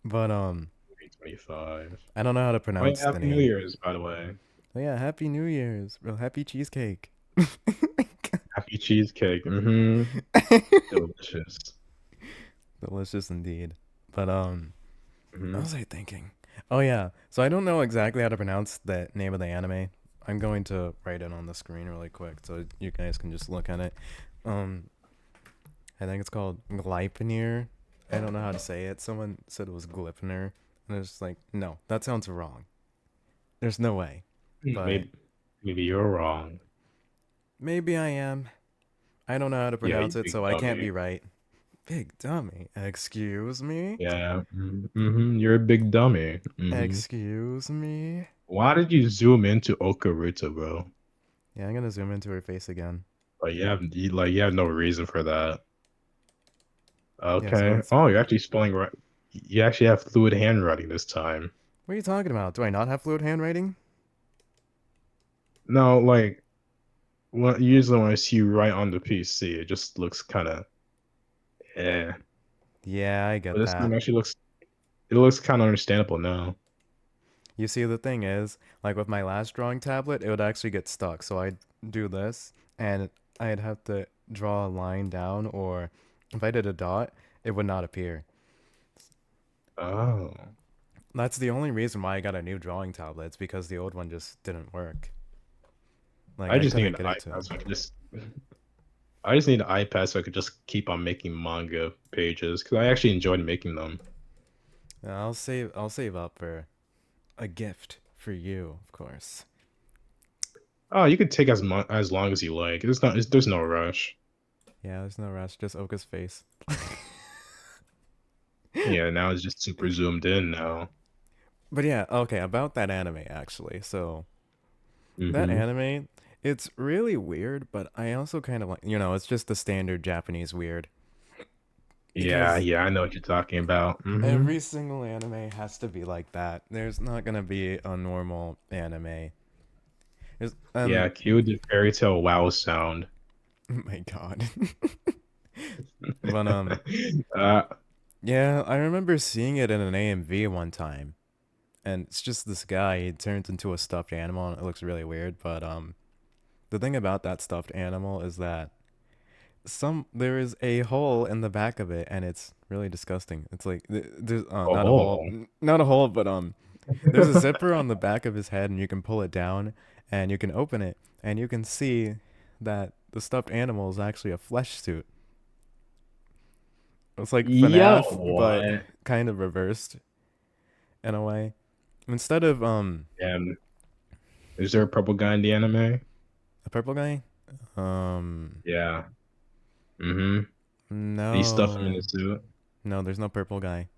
But 2025. I don't know how to Oh, yeah, pronounce the Happy New name. Year's, by the way. Oh yeah, Happy New Year's, bro. Happy cheesecake. Happy cheesecake. Delicious. Delicious indeed. But what Hmm. was I thinking? Oh yeah. So I don't know exactly how to pronounce the name of the anime. I'm going to write it on the screen really quick so you guys can just look at it. Um, I think it's called Gleipnir. I don't know how to say it. Someone said it was Glipner, and I was just like, no, that sounds wrong. There's no way. But Maybe, maybe you're wrong. maybe I am. I don't know how to Yeah, you pronounce it, big so I can't dummy. be right. Big dummy. Excuse me? Yeah, you're a big dummy. Excuse me? Why did you zoom into Okaruta, bro? Yeah, I'm gonna zoom into her face again. Like you have no reason for that. Yeah, so Okay. it's Oh, you're actually spelling right. You actually have fluid handwriting this time. What are you talking about? Do I not have fluid handwriting? No, like usually when I see you write on the PC, it just looks kind of eh. Yeah, I But get this that. time actually looks kind of understandable now. You see, the thing is, like with my last drawing tablet, it would actually get stuck. So I'd do this, and I'd have to draw a line down, or if I did a dot, it would not appear. Oh, That's the only reason why I got a new drawing tablet. It's because the old one just didn't work. Like I I just need couldn't an get into iPad it. so I just need an iPad so I could just keep on making manga pages because I actually enjoyed making them. I'll save up for a gift for you, of course. Oh, you could take as long as you like. There's no rush. Yeah, there's no rush. Just Oka's face. Yeah, now it's just super zoomed in now. But yeah, okay, about that anime actually. So that Hmm. anime, it's really weird, but I also kind of like, it's just the standard Japanese weird. Yeah, Because yeah, I know what you're talking about. Hmm. every single anime has to be like that. There's not gonna be a normal anime. There's, Yeah, cue the fairy tale wow sound. oh my god. But uh, yeah, I remember seeing it in an AMV one time, and it's just this guy. He turns into a stuffed animal, and it looks really weird. But the thing about that stuffed animal is that there is a hole in the back of it, and it's really disgusting. It's like there's not a hole, oh, not a hole, but there's a zipper on the back of his head, and you can pull it down, and you can open it, and you can see that the stuffed animal is actually a flesh suit. It's like yo, FNAF, but what? kind of reversed in a way. Instead of Damn, is there a purple guy in the anime? a purple guy, Yeah. Mm-hmm. They stuff him in the no, suit. no, there's no purple guy.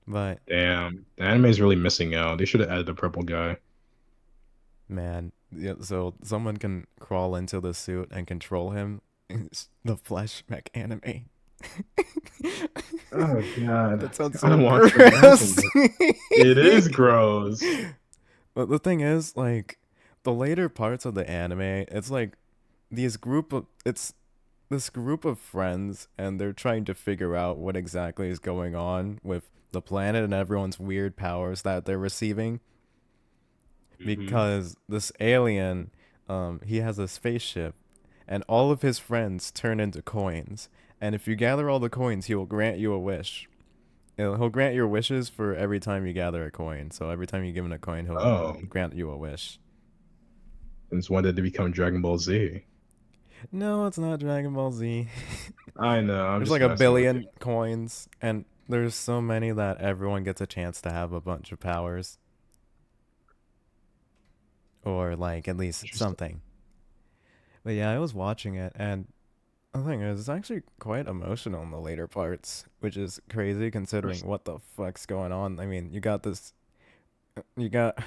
But Damn, the anime is really missing out. They should have added the purple guy. man, yeah, so someone can crawl into the suit and control him. It's the flesh mech anime. Oh God, That sounds I so don't want to imagine gross. this. It is gross. But the thing is, like, the later parts of the anime, it's like it's this group of friends, and they're trying to figure out what exactly is going on with the planet and everyone's weird powers that they're receiving. Hmm. Because this alien, he has a spaceship, and all of his friends turn into coins. And if you gather all the coins, he will grant you a wish. He'll grant your wishes for every time you gather a coin. So every time you give him a coin, he'll Oh, grant you a wish. since when did it become Dragon Ball Z? No, it's not Dragon Ball Z. I know. I'm There's just like a messing with billion coins, and there's so many that everyone gets a chance to have a bunch of powers, or like at least you. something. But yeah, I was watching it, and the thing is, it's actually quite emotional in the later parts, which is crazy considering what the fuck's going on. I mean, you got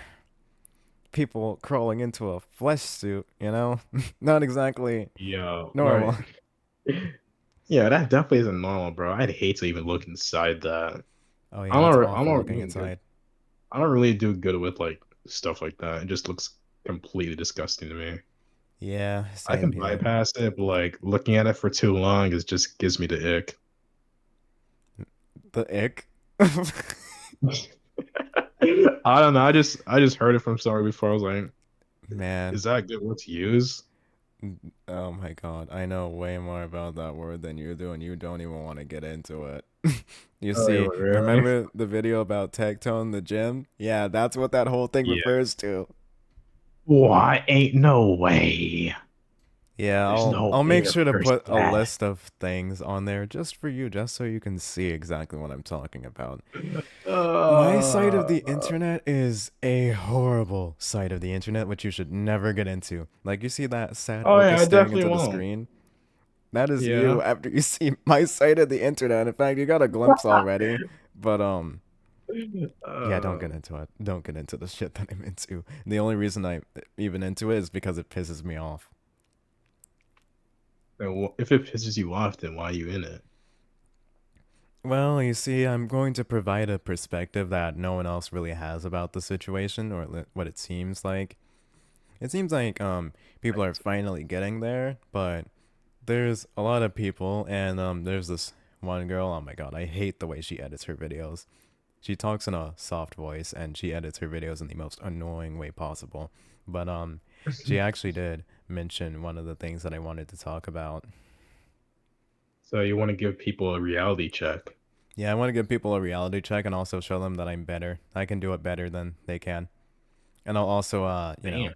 people crawling into a flesh suit, Not exactly Yeah, normal. right. Yeah, that definitely isn't normal, bro. I'd hate to even look inside that. Oh yeah, I'm it's not. I'm awful not looking really good. inside. I don't really do good with like stuff like that. It just looks completely disgusting to me. Yeah, I same can here. bypass it, but like looking at it for too long, it just gives me the ick. The ick. I don't know. I just heard it from somewhere before. I was like, Man, is that a good word to use? oh my god, I know way more about that word than you do, and you don't even want to get into it. You Oh, see, really? remember the video about Tectone the gym? Yeah, that's what that whole thing Yeah. refers to. Why ain't no way? Yeah, There's no I'll way make to sure to curse put a that. list of things on there just for you, just so you can see exactly what I'm talking about. My side of the Uh, internet is a horrible side of the internet, which you should never get into. Like, you see that sad oh Oka yeah, I staring definitely into the won't. screen? That is Yeah. you after you see my side of the internet. In fact, you got a glimpse already. But yeah, don't Uh, get into it. Don't get into the shit that I'm into. The only reason I'm even into it is because it pisses me off. if it pisses you off, then why are you in it? Well, you see, I'm going to provide a perspective that no one else really has about the situation, or what it seems like. It seems like people are Right. finally getting there, but there's a lot of people, and there's this one girl. Oh my god, I hate the way she edits her videos. She talks in a soft voice, and she edits her videos in the most annoying way possible. But she actually did mention one of the things that I wanted to talk about. So you want to give people a reality check. Yeah, I want to give people a reality check and also show them that I'm better. I can do it better than they can. And I'll also, Damn.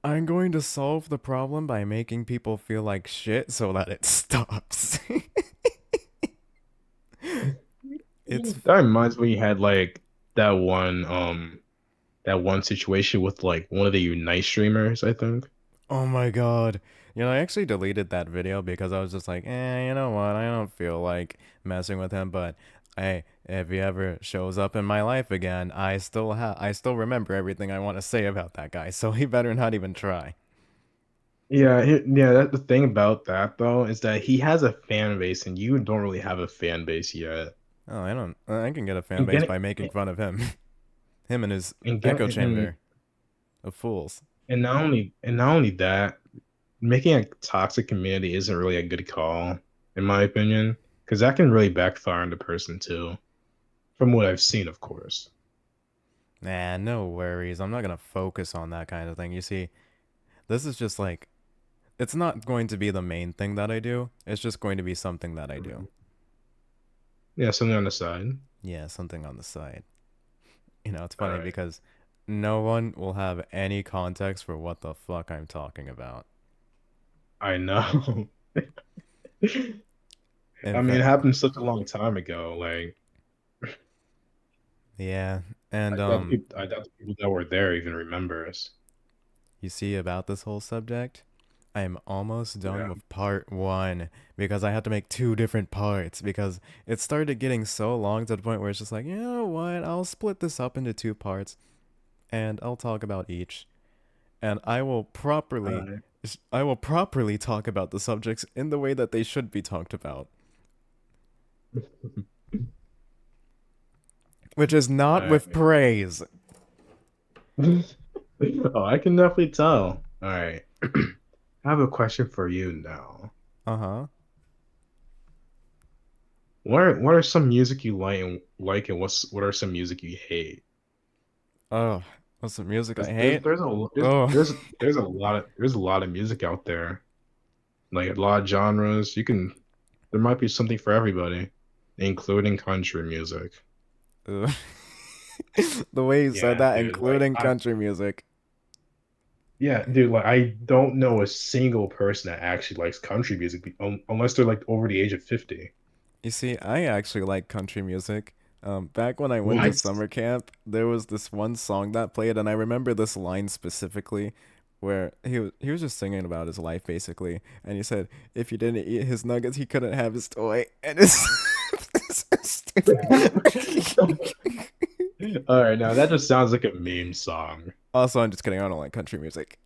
I'm going to solve the problem by making people feel like shit so that it stops. It's, That reminds me, you had like that one situation with like one of the Unite streamers, I think. oh my god. I actually deleted that video because I was just like, you know what? I don't feel like messing with him, but hey, if he ever shows up in my life again, I still remember everything I want to say about that guy, so he better not even try. Yeah, yeah. That the thing about that though is that he has a fan base, and you don't really have a fan base yet. Oh, I don't. I can get a fan And base getting by making fun of him, him and his and echo getting chamber of fools. and not only that, making a toxic community isn't really a good call, in my opinion, because that can really backfire on the person too. From what I've seen, of course. Nah, no worries. I'm not gonna focus on that kind of thing. You see, this is just like it's not going to be the main thing that I do. It's just going to be something that I do. Mhm. Yeah, something on the side. Yeah, something on the side. It's All funny right. because no one will have any context for what the fuck I'm talking about. I know. In I mean, it fact, happened such a long time ago. Like, yeah, and I doubt the people that were there even remember us. you see about this whole subject, I am almost done Yeah. with part one because I had to make two different parts because it started getting so long to the point where it's just like, you know what? I'll split this up into two parts and I'll talk about each. And Uh, I will properly talk about the subjects in the way that they should be talked about, which is not with I, praise. oh, I can definitely tell. All right. I have a question for you now. Uh huh. What are some music you and what are some music you hate? Oh, what's the music I 'Cause hate? Oh, there's a lot of music out there. Like a lot of genres. There might be something for everybody, including country music. the way you said Yeah, that, dude. Like including country music. yeah, dude, like I don't know a single person that actually likes country music unless they're like over the age of 50. You see, I actually like country music. Back when I went to What? summer camp, there was this one song that played, and I remember this line specifically, where he was just singing about his life basically, and he said, "If you didn't eat his nuggets, he couldn't have his toy." And it's so stupid. All right, now that just sounds like a meme song. Also, I'm just kidding. I don't like country music.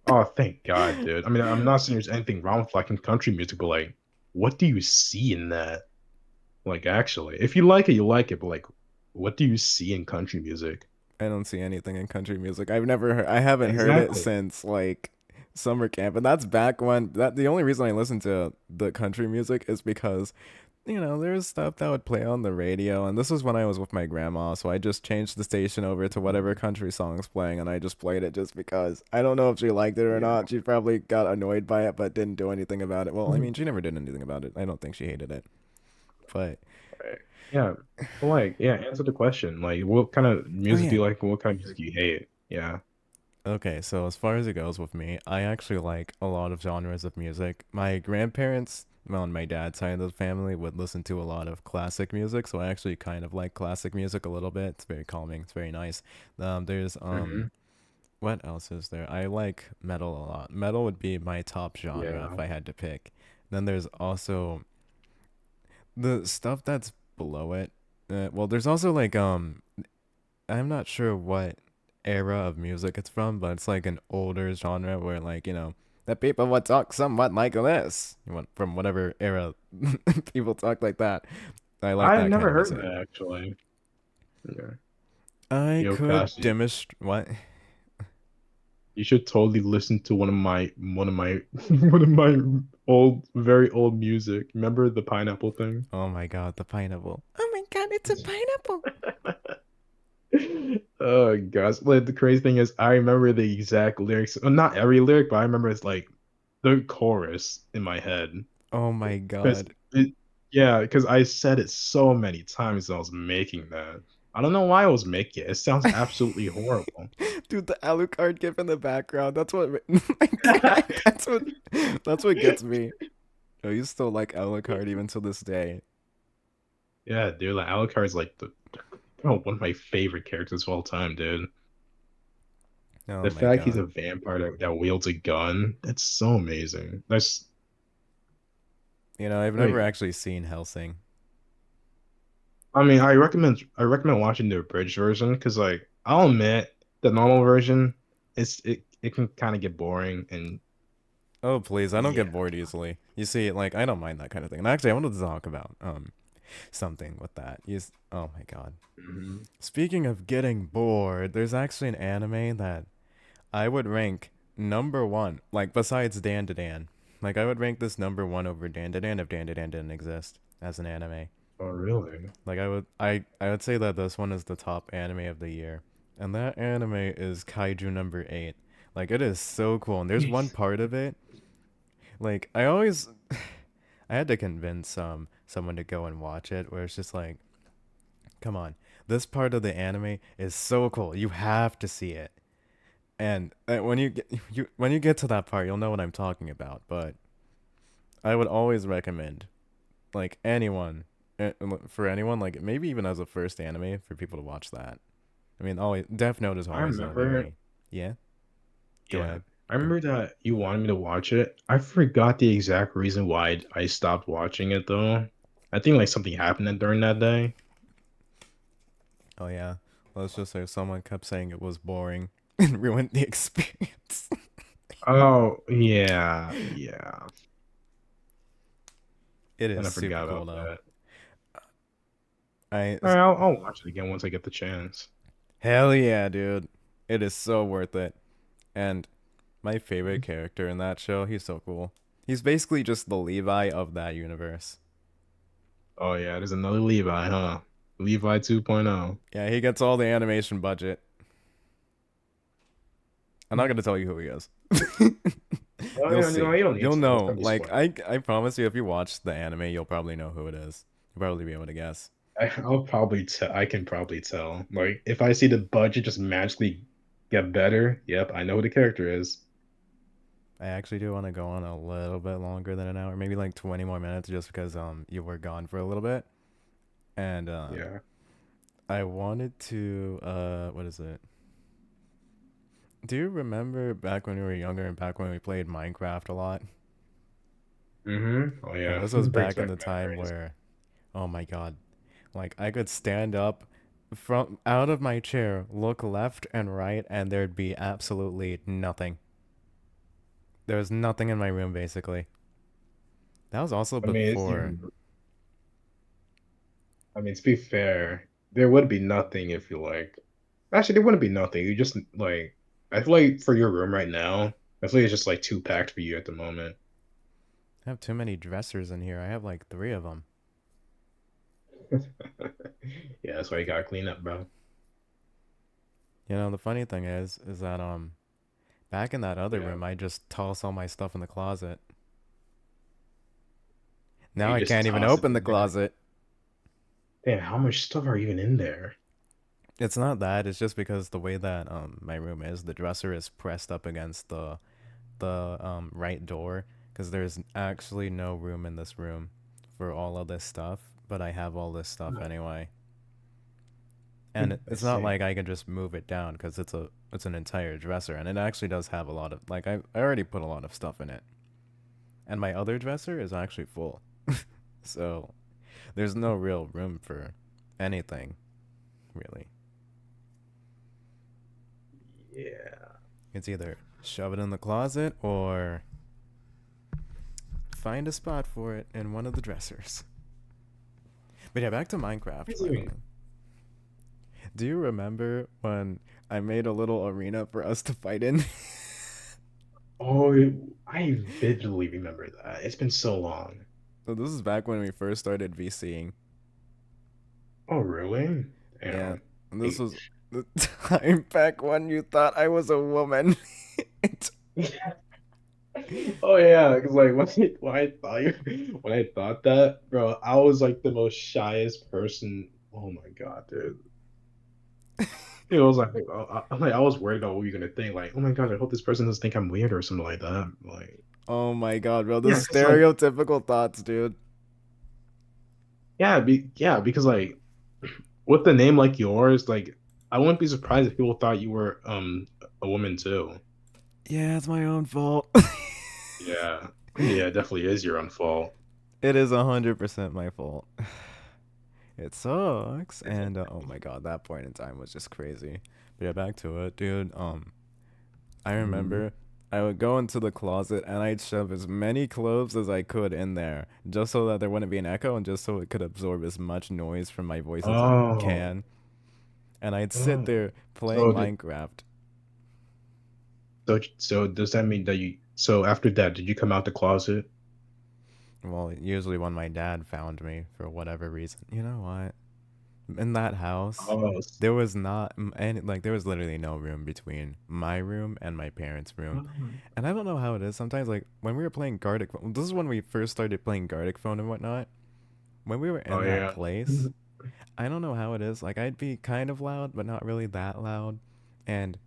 Oh, thank God, dude. I mean, I'm not saying there's anything wrong with liking country music, but like, what do you see in that? Like, actually, if you like it, you like it, but like, what do you see in country music? I don't see anything in country music. I haven't heard it Exactly. since like summer camp, and that's back when the only reason I listen to the country music is because there's stuff that would play on the radio, and this was when I was with my grandma, so I just changed the station over to whatever country songs playing, and I just played it just because. I don't know if she liked it or Yeah. not. She probably got annoyed by it, but didn't do anything about it. Well, I Mhm. mean, she never did anything about it. I don't think she hated it, but Right. Yeah. But like, yeah, answer the question. Like, what kind of oh music do yeah. you like and what kind of music do you hate? Yeah. Okay, so as far as it goes with me, I actually like a lot of genres of music. My grandparents, well, on my dad's side of the family, would listen to a lot of classic music, so I actually kind of like classic music a little bit. It's very calming. It's very nice. There's Hmm. what else is there? I like metal a lot. Metal would be my top genre if Yeah. I had to pick. Then there's also the stuff that's below it. Well, there's also like I'm not sure what era of music it's from, but it's like an older genre where like, that people would talk somewhat like this. You want from whatever era people talk like that. I like I've that kind never of heard music. that actually. Yeah. I Yo, could Cassie, demonstrate what? you should totally listen to one of my one of my old, very old music. Remember the pineapple thing? Oh my god, the pineapple. Oh my god, it's a pineapple. Oh gosh. Like, the crazy thing is I remember the exact lyrics. Well, not every lyric, but I remember it's like the chorus in my head. Oh my Because god. it, yeah, because I said it so many times when I was making that. I don't know why I was making it. It sounds absolutely horrible. Dude, the Alucard gif in the background. That's what. My god, That's what gets me. I used to like Alucard even to this day. Yeah, dude, like Alucard is like one of my favorite characters of all time, dude. Oh The my fact he's a god. vampire that wields a gun, that's so amazing. That's You know, I've never like, actually seen Helsing. I mean, I recommend watching the abridged version because, like, I'll admit the normal version it can kind of get boring and Oh please, I don't yeah. get bored easily. You see, like I don't mind that kind of thing. And actually, I wanted to talk about something with that. Oh my god. Mhm. Speaking of getting bored, there's actually an anime that I would rank number one, like besides Dan to Dan. Like I would rank this number one over Dan to Dan if Dan to Dan didn't exist as an anime. Oh, really? Like I would say that this one is the top anime of the year. And that anime is Kaiju number 8. Like it is so cool. And there's one part of it, like I always I had to convince someone to go and watch it where it's just like, come on. This part of the anime is so cool. You have to see it. And when you get to that part, you'll know what I'm talking about. But I would always recommend, like anyone, for anyone, like maybe even as a first anime, for people to watch that. I mean, always Death Note is I always a remember, very, yeah. Go yeah, ahead. I Go. remember that you wanted me to watch it. I forgot the exact reason why I stopped watching it though. I think like something happened during that day. Oh yeah. Let's just say someone kept saying it was boring and ruined the experience. Oh, yeah, yeah. It And is I super forgot cool about though. that. I All right, I'll watch it again once I get the chance. Hell yeah, dude. It is so worth it. And my favorite character in that show, he's so cool. He's basically just the Levi of that universe. Oh yeah, there's another Levi, huh? Levi 2.0. Yeah, he gets all the animation budget. I'm not gonna tell you who he is. Oh, You'll you see. don't need You'll to. That's know. gonna be Like spoiled. I promise you, if you watch the anime, you'll probably know who it is. You'll probably be able to guess. I'll probably tell. I can probably tell. Like if I see the budget just magically get better, yep, I know who the character is. I actually do want to go on a little bit longer than an hour, maybe like 20 more minutes, just because you were gone for a little bit, and Yeah. I wanted to what is it? Do you remember back when we were younger and back when we played Minecraft a lot? Oh And yeah. this was Brings back in back the time memories. where, oh my god, like I could stand up from out of my chair, look left and right, and there'd be absolutely nothing. There was nothing in my room basically. That was also I mean, it's before. even. I mean, to be fair, there would be nothing if you like. Actually, there wouldn't be nothing. You just like. I feel like for your room right now, I feel like it's just like too packed for you at the moment. I have too many dressers in here. I have like 3 of them. Yeah, that's why you gotta clean up, bro. You know, the funny thing is that back in that other Yeah. room, I just toss all my stuff in the closet. Now You I just can't even toss it open the in there. closet. Damn, how much stuff are even in there? It's not that. It's just because the way that my room is, the dresser is pressed up against the right door because there's actually no room in this room for all of this stuff, but I have all this stuff anyway. And I it's not see. like I can just move it down because it's an entire dresser and it actually does have a lot of like I already put a lot of stuff in it. And my other dresser is actually full. So there's no real room for anything, really. Yeah. It's either shove it in the closet or find a spot for it in one of the dressers. But yeah, back to Minecraft It's even- finally. Do you remember when I made a little arena for us to fight in? Oh, I vividly remember that. It's been so long. So this is back when we first started VCing. Oh, really? Yeah, Damn. and this Like, was the time back when you thought I was a woman. oh yeah, because like when I thought that, bro, I was like the most shyest person. Oh my God, dude. It was like, I was worried about what you're gonna think. Like, oh my God, I hope this person doesn't think I'm weird or something like that. Like, Oh my god, bro, the yeah, because like, stereotypical thoughts, dude. yeah, because like, with the name like yours, like, I wouldn't be surprised if people thought you were a woman too. Yeah, it's my own fault. Yeah, yeah, it definitely is your own fault. It is 100% my fault. It sucks. And oh my god, that point in time was just crazy. But yeah, back to it, dude. I Mhm. remember I would go into the closet and I'd shove as many clothes as I could in there, just so that there wouldn't be an echo and just so it could absorb as much noise from my voice as it Oh, can. And I'd sit oh. there playing So Minecraft. so does that mean that so after that, did you come out the closet? Well, usually when my dad found me for whatever reason. You know what? In that house, Oh, there was not any, like, there was literally no room between my room and my parents' room. oh, And I don't know how it is sometimes, like when we were playing Gartic Phone, this is when we first started playing Gartic Phone and whatnot. When we were oh in that yeah. place, I don't know how it is. Like I'd be kind of loud, but not really that loud, and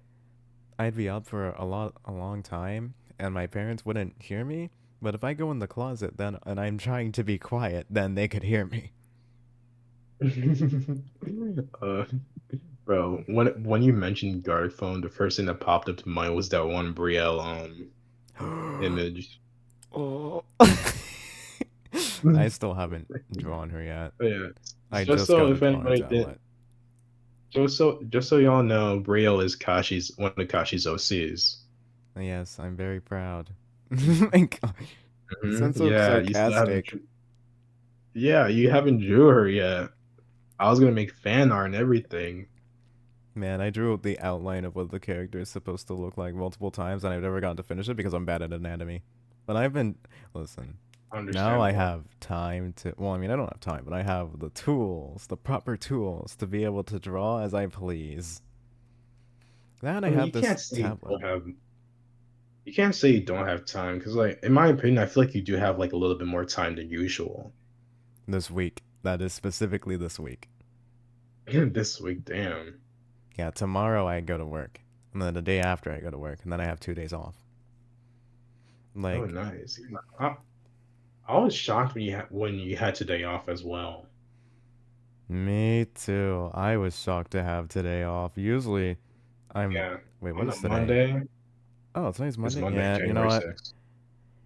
I'd be up for a long time, and my parents wouldn't hear me. But if I go in the closet, then and I'm trying to be quiet, then they could hear me. Uh, bro, when you mentioned guard phone, the first thing that popped up to mind was that one Brielle image. Oh. I still haven't drawn her yet. But yeah, I just just so got a if drawing anybody did, tablet. just so y'all know, Brielle is Kashi's one of Kashi's OCs. Yes, I'm very proud. My God. You sound so Yeah, you still haven't. sarcastic. Yeah, you haven't drew her yet. I was gonna make fan art and everything. Man, I drew the outline of what the character is supposed to look like multiple times, and I've never gotten to finish it because I'm bad at anatomy. But I've been, listen, now I Understandable. have time to, well, I mean, I don't have time, but I have the tools, the proper tools to be able to draw as I please. Then I I mean, have this tablet you can't say you don't have time because, like, in my opinion, I feel like you do have like a little bit more time than usual. this week. That is specifically this week. This week, damn. Yeah, tomorrow I go to work, and then the day after I go to work, and then I have 2 days off. Oh, Like, nice. I was shocked when you had today off as well. me too. I was shocked to have today off. Usually, I'm. Yeah, Wait, what on a is today? Monday. Oh, today's It's Monday? Monday, Yeah, you know January what? 6th.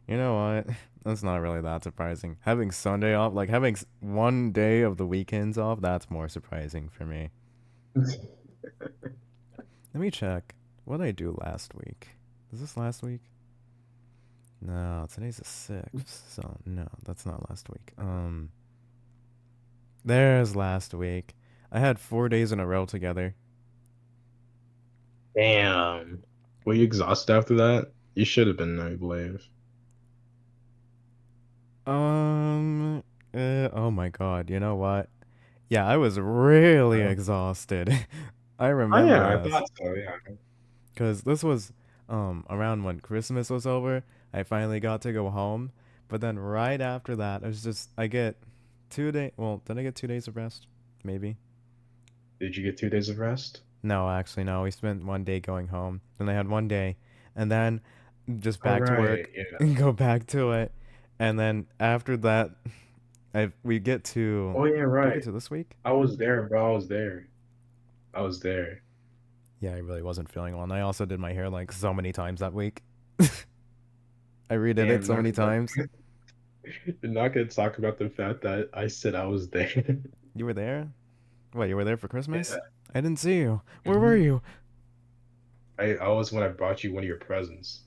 You know what? That's not really that surprising. Having Sunday off, like having one day of the weekends off, that's more surprising for me. Let me check. What did I do last week? Is this last week? No, today's the 6th. So, no, that's not last week. There's last week. I had 4 days in a row together. Damn. Were you exhausted after that? You should have been, I believe. Um, oh my god, you know what? Yeah, I was really exhausted. I Oh remember yeah, I this thought so. Yeah. because this was around when Christmas was over. I finally got to go home, but then right after that, it was just I get 2 day. Well, did I get 2 days of rest? Maybe. Did you get 2 days of rest? No, actually, no. We spent one day going home. Then I had one day, and then just All back to right. work Yeah. and go back to it. And then after that, we get to. Oh yeah, Do we right. get to this week? I was there, bro. I was there. I was there. Yeah, I really wasn't feeling well. And I also did my hair like so many times that week. I redid it Damn, so many times. you're not gonna talk about the fact that I said I was there. You were there? What, you were there for Christmas? Yeah. I didn't see you. Where were Mhm. you? I was when I brought you one of your presents.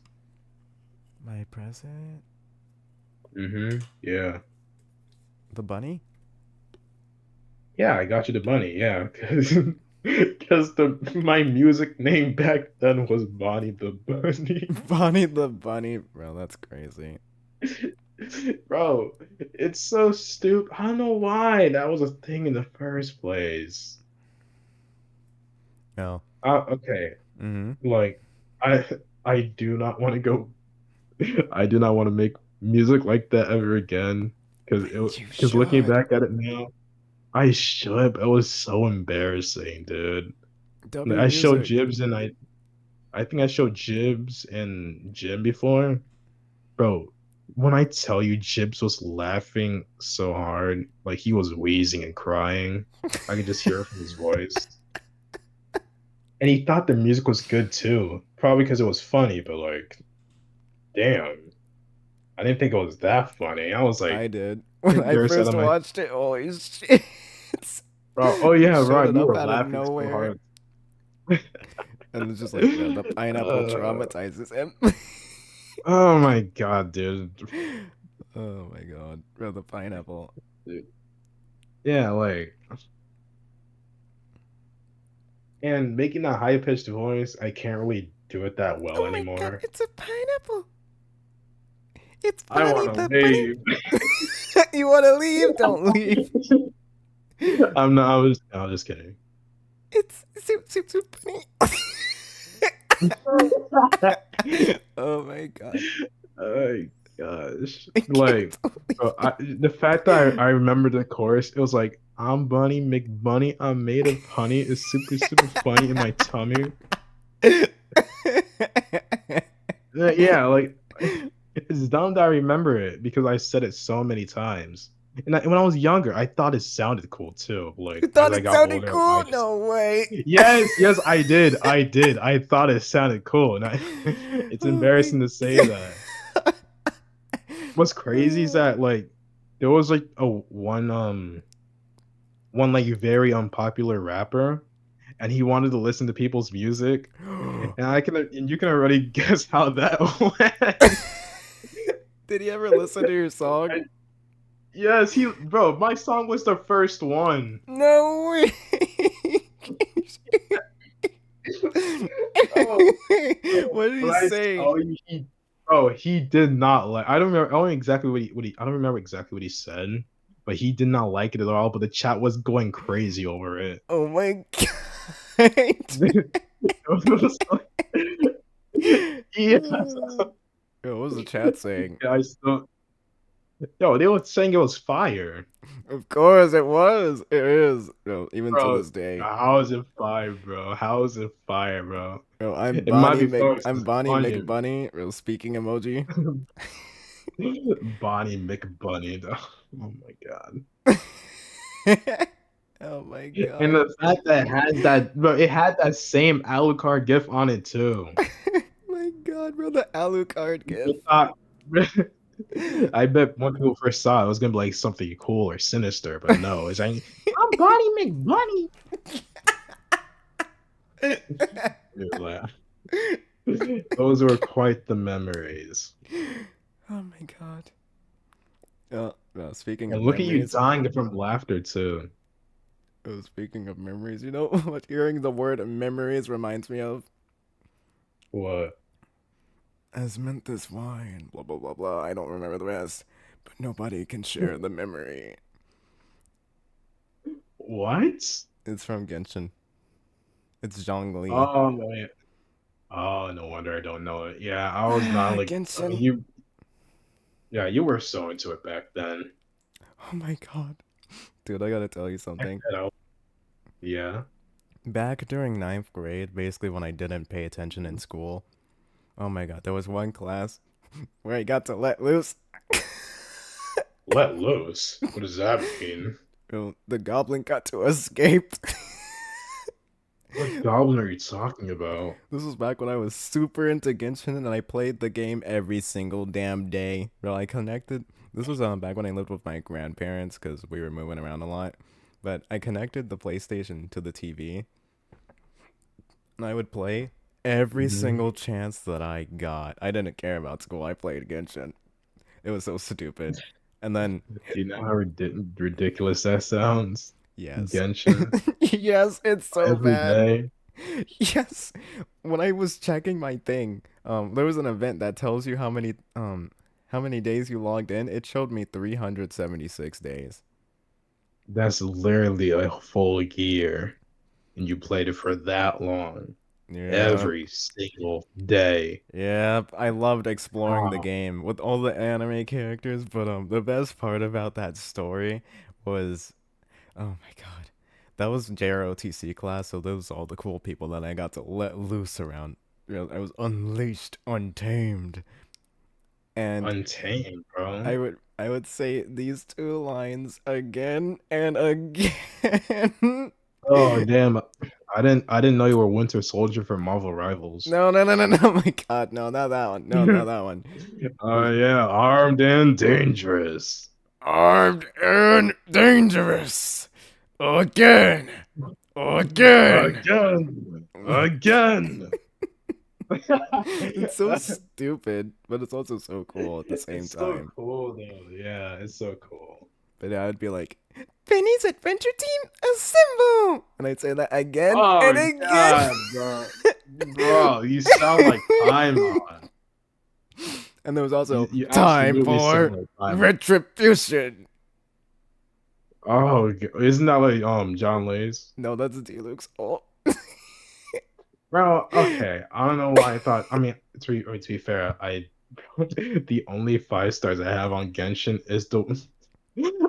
My present? Yeah. The bunny? Yeah, I got you the money. Yeah, because the my music name back then was Bonnie the Bunny. Bonnie the bunny? Bro, that's crazy. Bro, it's so stupid. I don't know why that was a thing in the first place. No. Okay, Mm-hmm. like I I do not want to go. I do not want to make music like that ever again. Because But you because looking should. back at it now, I should. But it was so embarrassing, dude. W I showed music. Jibs and I think I showed Jibs and Jim before. Bro, when I tell you Jibs was laughing so hard, like he was wheezing and crying. I could just hear it from his voice. And he thought the music was good too. Probably because it was funny, but like, damn. I didn't think it was that funny. I was I like did. When I embarrassed out first of my watched it, holy shit. bro. Oh He yeah, showed right. it You up were out of laughing so nowhere. hard. And it's just like, bro, the pineapple Uh, traumatizes him. oh my god, dude. Oh my god. Bro, the pineapple. Dude. Yeah, like and making that high pitched voice, I can't really do it that well Oh my god, anymore. it's a pineapple. It's I Bonnie want the to bunny. leave. You wanna leave? Don't leave. I'm not. I was just kidding. It's Soup Soup Soup Bunny. Oh my god. Oh gosh, I like can't believe the fact that I remember the chorus, it was like, "I'm Bunny McBunny, I'm made of honey. It's super super funny in my tummy." Yeah, like it's dumb that I remember it because I said it so many times. And when I was younger, I thought it sounded cool too. You Like as thought I it got sounded older, I cool? just No way. yes, I did, I did. I thought it sounded cool, and I it's Oh my embarrassing to say that. What's crazy is that like there was like a one like very unpopular rapper, and he wanted to listen to people's music, and I can and you can already guess how that went. Did he ever listen to your song? I- yes, he bro, my song was the first one. No way. Oh, bro, What did he when I say? tell you he did not like I don't remember I don't know exactly what he I don't remember exactly what he said, but he did not like it at all, but the chat was going crazy over it. Oh my god. It was like- yeah, Yo, what was the chat saying? I still yo, they were saying it was fire. Of course it was. It is. Yo, even to Bro, this day. how is it fire, bro? How is it fire, bro? Yo, It might be fire 'cause I'm it's Bonnie funny. McBunny. Real speaking emoji. Bonnie McBunny, though. Oh my god. Oh my And god. the fact that it has that, bro, it had that same Alucard gif on it too. My god, bro, the Alucard I gif. thought, I bet when people first saw it, it was gonna be like something cool or sinister, but no, it's like, I'm Bonnie McBunny. Like, those were quite the memories. Oh my god. Well, speaking of And look at you memories, dying from laughter too. speaking of memories, you know what hearing the word memories reminds me of? What? As meant this wine, blah blah blah blah. I don't remember the rest, but nobody can share the memory. What? It's from Genshin. It's Zhongli. Oh, wait. Oh, no wonder I don't know it. Yeah, I was not like, I mean, Genshin. yeah, you were so into it back then. Oh my god. Dude, I gotta tell you I something. said, oh, yeah. Back during ninth grade, basically when I didn't pay attention in school, oh my god, there was one class where I got to let loose. Let loose. What does that mean? Well, the goblin got to escape. What goblin are you talking about? This was back when I was super into Genshin and I played the game every single damn day. Bro, I connected. This was back when I lived with my grandparents because we were moving around a lot. But I connected the PlayStation to the TV and I would play every Mhm. single chance that I got. I didn't care about school. I played Genshin. It was so stupid. And then Do you know how ridiculous that sounds? yes. Genshin Yes, it's so every bad. day. Yes. When I was checking my thing, there was an event that tells you how many days you logged in. It showed me 376 days. That's literally a full year, and you played it for that long, Yeah. every single day. Yep, I loved exploring the Oh, game with all the anime characters, but the best part about that story was, oh my god, that was JROTC class, so those all the cool people that I got to let loose around. You know, I was unleashed, untamed, and Untamed, bro. I would say these two lines again and again. Oh damn! I didn't know you were Winter Soldier for Marvel Rivals. No, no, no, no, no! Oh my god, no, not that one. No, not that one. It was Yeah, armed and dangerous. armed and dangerous. Again. Again. Again, again. It's so stupid, but it's also so cool at the same It's so time. cool though. Yeah, it's so cool. But I'd be like, Penny's Adventure Team, assemble! And I'd say that again Oh and again. God, bro. Bro, you sound like Paimon. And there was You, also you time absolutely sound for like Paimon. retribution. Oh, isn't that like John Lay's? No, that's Diluc's. Oh. Bro, okay. I don't know why I thought. I mean, to be fair, I the only 5 stars I have on Genshin is the.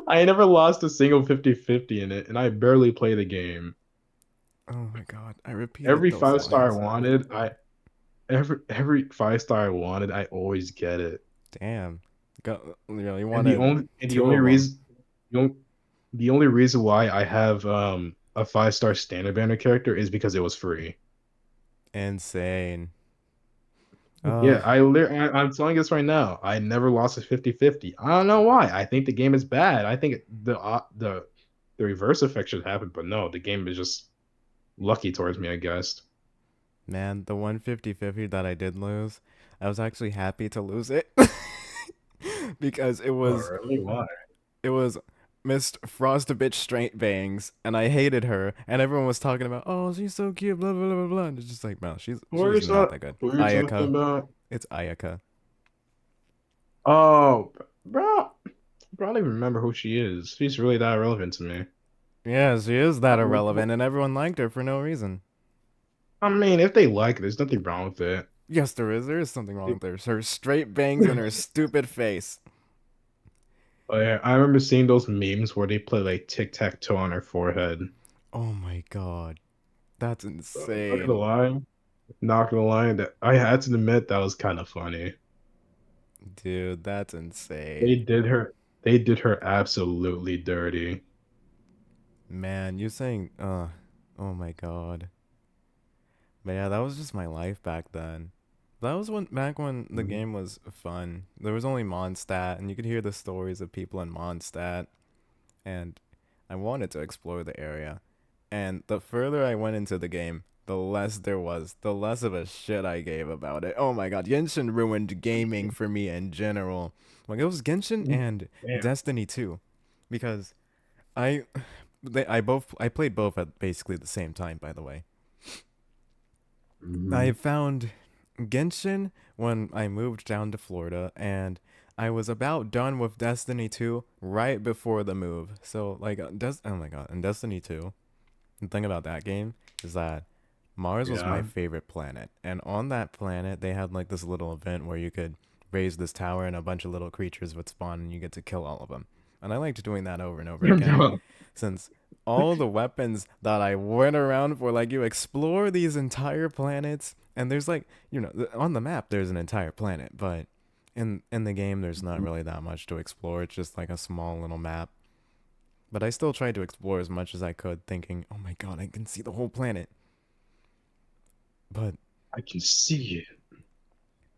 I never lost a single 50-50 in it, and I barely play the game. Oh my god, I repeated Every those 5 star I lines. wanted, every 5 star I wanted, I always get it. Damn. Go, you And the wanted only and the two only of them. reason the only, the only reason why I have a 5 star standard banner character is because it was free. Insane. Yeah, Oh, I'm telling you this right now. I never lost a 50-50. I don't know why. I think the game is bad. I think the reverse effect should happen, but no, the game is just lucky towards me, I guess. man, the 150-50 that I did lose, I was actually happy to lose it. Because it Oh, was really? Why? it was Miss Frost bitch straight bangs, and I hated her, and everyone was talking about, oh, she's so cute, blah blah blah blah blah. And it's just like, no, she's not that good. Who are you talking Ayaka, about? it's Ayaka. Oh, bro, I don't even remember who she is. She's really that irrelevant to me. Yeah, she is that Uh, irrelevant, and everyone liked her for no reason. I mean, if they like it, there's nothing wrong with it. Yes, there is. There is something wrong with her. Her straight bangs and her stupid face. Oh, yeah, I remember seeing those memes where they play like tic-tac-toe on her forehead. Oh my god, that's Not gonna insane, lie, not gonna lie, that I had to admit that was kind of funny. dude. That's They insane, did her, they did her absolutely dirty. man. You saying, oh my god. But yeah, that was just my life back then. That was when back when the Mhm. game was fun. There was only Mondstadt, and you could hear the stories of people in Mondstadt, and I wanted to explore the area. And the further I went into the game, the less there was, the less of a shit I gave about it. Oh my god, Genshin ruined gaming for me in general. Like it was Genshin and Damn. Destiny 2, because I, I played both at basically the same time. By the way, I Mhm. found Genshin when I moved down to Florida, and I was about done with Destiny 2 right before the move. So like, oh my god, in Destiny 2. The thing about that game is that Mars was my Yeah. favorite planet. And on that planet, they had like this little event where you could raise this tower and a bunch of little creatures would spawn and you get to kill all of them. And I liked doing that over and over again Bro. since all the weapons that I went around for, like you explore these entire planets and there's like, on the map there's an entire planet, but in the game there's not really that much to explore. It's just like a small little map. But I still tried to explore as much as I could, thinking, oh my god, I can see the whole planet. But I can see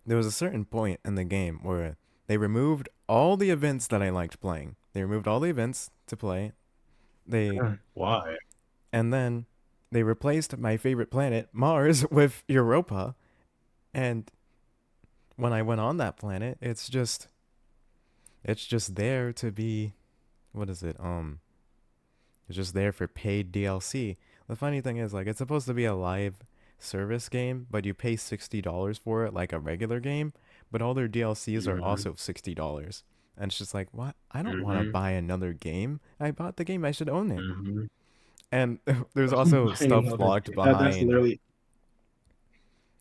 there was a certain point in the game where they removed all the events that I liked playing. They removed all the events to play. They it. Why? and then they replaced my favorite planet, Mars, with Europa. And when I went on that planet, it's just It's just there to be, what is it? It's just there for paid DLC. The funny thing is, like, it's supposed to be a live service game, but you pay $60 for it like a regular game, but all their DLCs are Hmm. also $60. And it's just like, what? I don't want to Hmm. buy another game. I bought the game, I should own it. Hmm. And there's also I stuff know locked that's behind. literally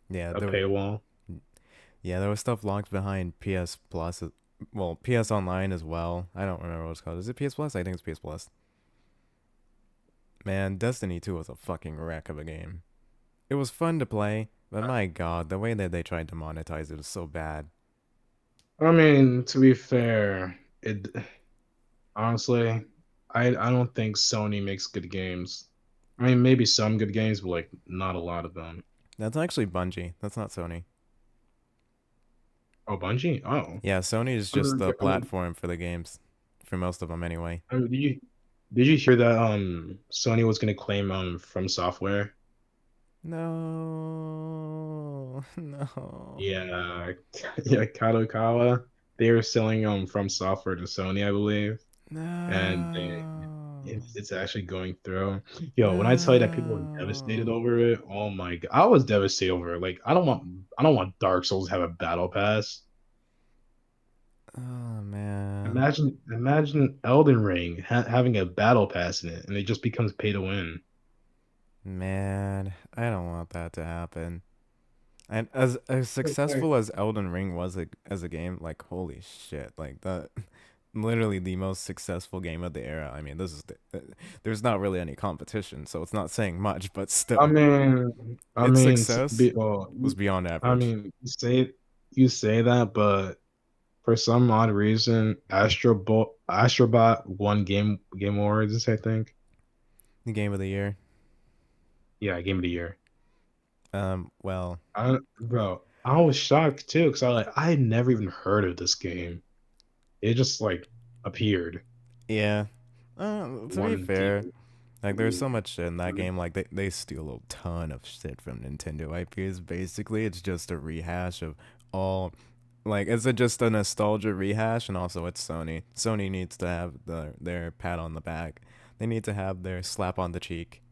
Yeah, a there paywall. yeah, there was stuff locked behind PS Plus. Well, PS Online as well. I don't remember what it's called. Is it PS Plus? I think it's PS Plus. Man, Destiny 2 was a fucking wreck of a game. It was fun to play, but my god, the way that they tried to monetize it was so bad. I mean, to be fair, it honestly, I don't think Sony makes good games. I mean, maybe some good games, but like not a lot of them. That's actually Bungie. That's not Sony. Oh, Bungie? Oh, Yeah, Sony is I just mean, the platform for the games. For most of them, anyway. did you hear that Sony was gonna claim From Software? No. No. Yeah, yeah, Kadokawa. They were selling From Software to Sony, I believe, and No. it's actually going through. Yo, when I tell you that people were devastated No. over it, oh my God, I was devastated over it. Like, I don't want Dark Souls to have a battle pass. Oh, man. Imagine Elden Ring having a battle pass in it, and it just becomes pay to win. Man, I don't want that to happen. And as Like, successful as Elden Ring was as a game, like holy shit, like that, literally the most successful game of the era. I mean, there's not really any competition, so it's not saying much, but I still, mean, I its mean, success was you, beyond I average. mean, you say that, but for some odd reason, Astrobot won Game Awards, I think. The game of the year. Yeah, Game of the Year. Well, Bro, I was shocked too because I had never even heard of this game. It just like appeared yeah. To be one day. fair, like there's so much shit in that game. Like they steal a ton of shit from Nintendo IPs. Basically, it's just a rehash of all. Like, is it just a nostalgia rehash? And also, it's Sony. Sony needs to have their pat on the back. They need to have their slap on the cheek.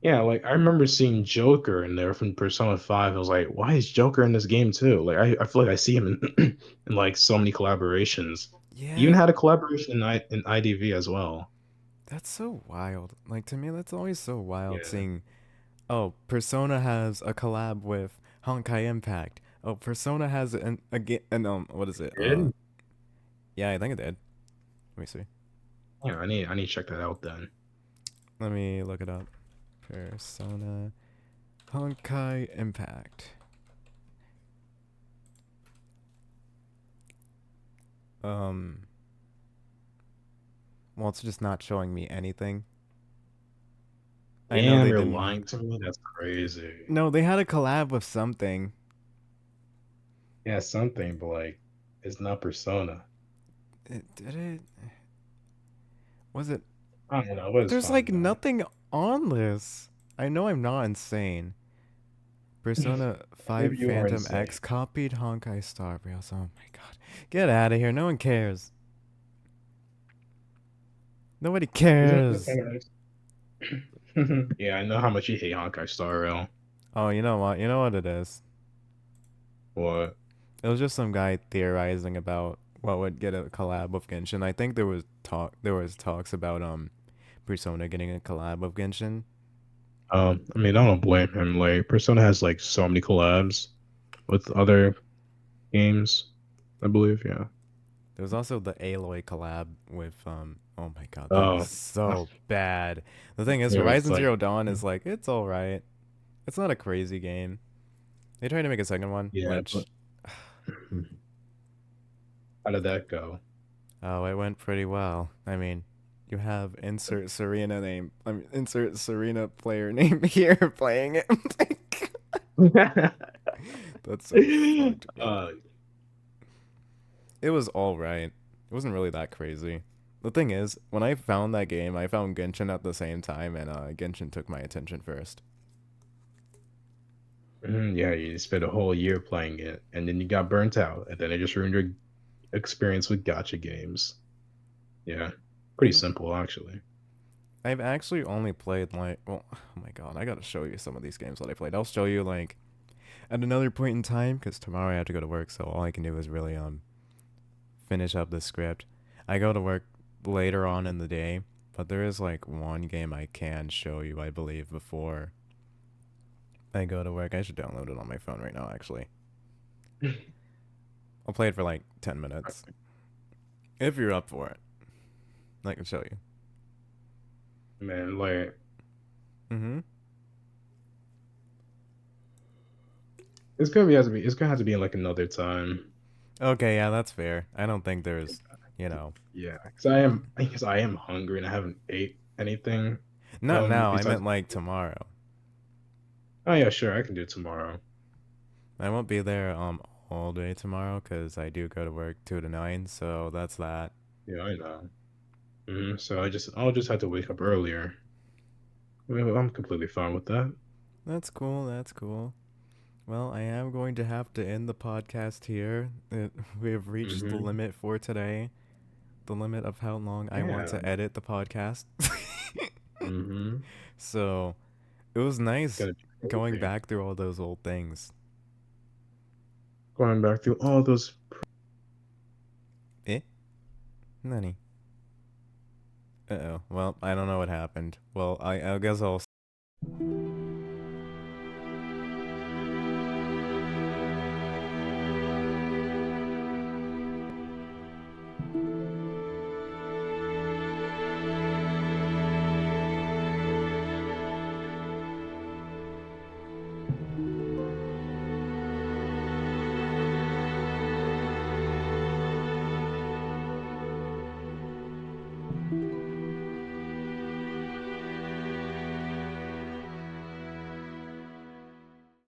Yeah, like I remember seeing Joker in there from Persona 5. I was like, why is Joker in this game too? Like I feel like I see him in in like so many collaborations. He even Yeah, had a collaboration in IDV as well. that's so wild. Like to me, that's always so wild. Yeah. Seeing, oh, Persona has a collab with Honkai Impact. Oh, Persona has an what is it? Did? Yeah, I think it did. Let me see. Yeah, I need to check that out then. Let me look it up. Persona Honkai Impact. Um, well, it's just not showing me anything. I know Damn, they you're didn't. lying to me? That's crazy. No, they had a collab with something. Yeah, something, but like it's not Persona. Did it? Was it? I don't know, but it's There's fine like though. nothing on this. I know I'm not insane. Persona 5 Maybe you are Phantom insane. X copied Honkai Star Rails. Oh my god. Get out of here. No one cares. Nobody Isn't it cares. kind of Yeah, I know how much you hate Honkai Star Rail. Oh, you know what? You know what it is? What? It was just some guy theorizing about what would get a collab with Genshin. I think there was talks about Persona getting a collab with Genshin. I mean, I don't blame him. Like, Persona has like so many collabs with other games, I believe. Yeah. There was also the Aloy collab with oh my god, that was Oh, so bad. The thing is, it was Horizon like, Zero Dawn is like it's all right. It's not a crazy game. They tried to make a second one, yeah, but which how did that go? oh, it went pretty well. I mean, you have insert Serena name. I mean, insert Serena player name here playing it. That's so fucked, bro. uh, It was all right. It wasn't really that crazy. The thing is, when I found that game, I found Genshin at the same time, and Genshin took my attention first. yeah, you spent a whole year playing it, and then you got burnt out, and then it just ruined experience with gotcha games. Yeah, pretty I've simple actually. I've actually only played like, well, oh my god, I gotta show you some of these games that I played. I'll show you like at another point in time because tomorrow I have to go to work, so all I can do is really finish up the script. I go to work later on in the day, but there is like one game I can show you, I believe, before I go to work. I should download it on my phone right now, actually. I'll play it for like 10 minutes. If you're up for it, I can show you. Man, like Mm hmm. it's gonna have to be in like another time. Okay, yeah, that's fair. I don't think there's, you know. Yeah, because I am hungry and I haven't ate anything. Not now, I Besides. meant like tomorrow. Oh yeah, sure, I can do it tomorrow. I won't be there all day tomorrow because I do go to work 2 to 9, so that's that. Yeah, I know. So I'll just have to wake up earlier. Well, I'm completely fine with that. That's cool, that's cool. Well, I am going to have to end the podcast here. We have reached the Hmm. limit for today, the limit of how long I want Yeah. to edit the podcast. Hmm. So it was It's nice gonna be going crazy. back through all those old things. Going back through all those. Eh? Nani? Uh oh. Well, I don't know what happened. Well, I guess I'll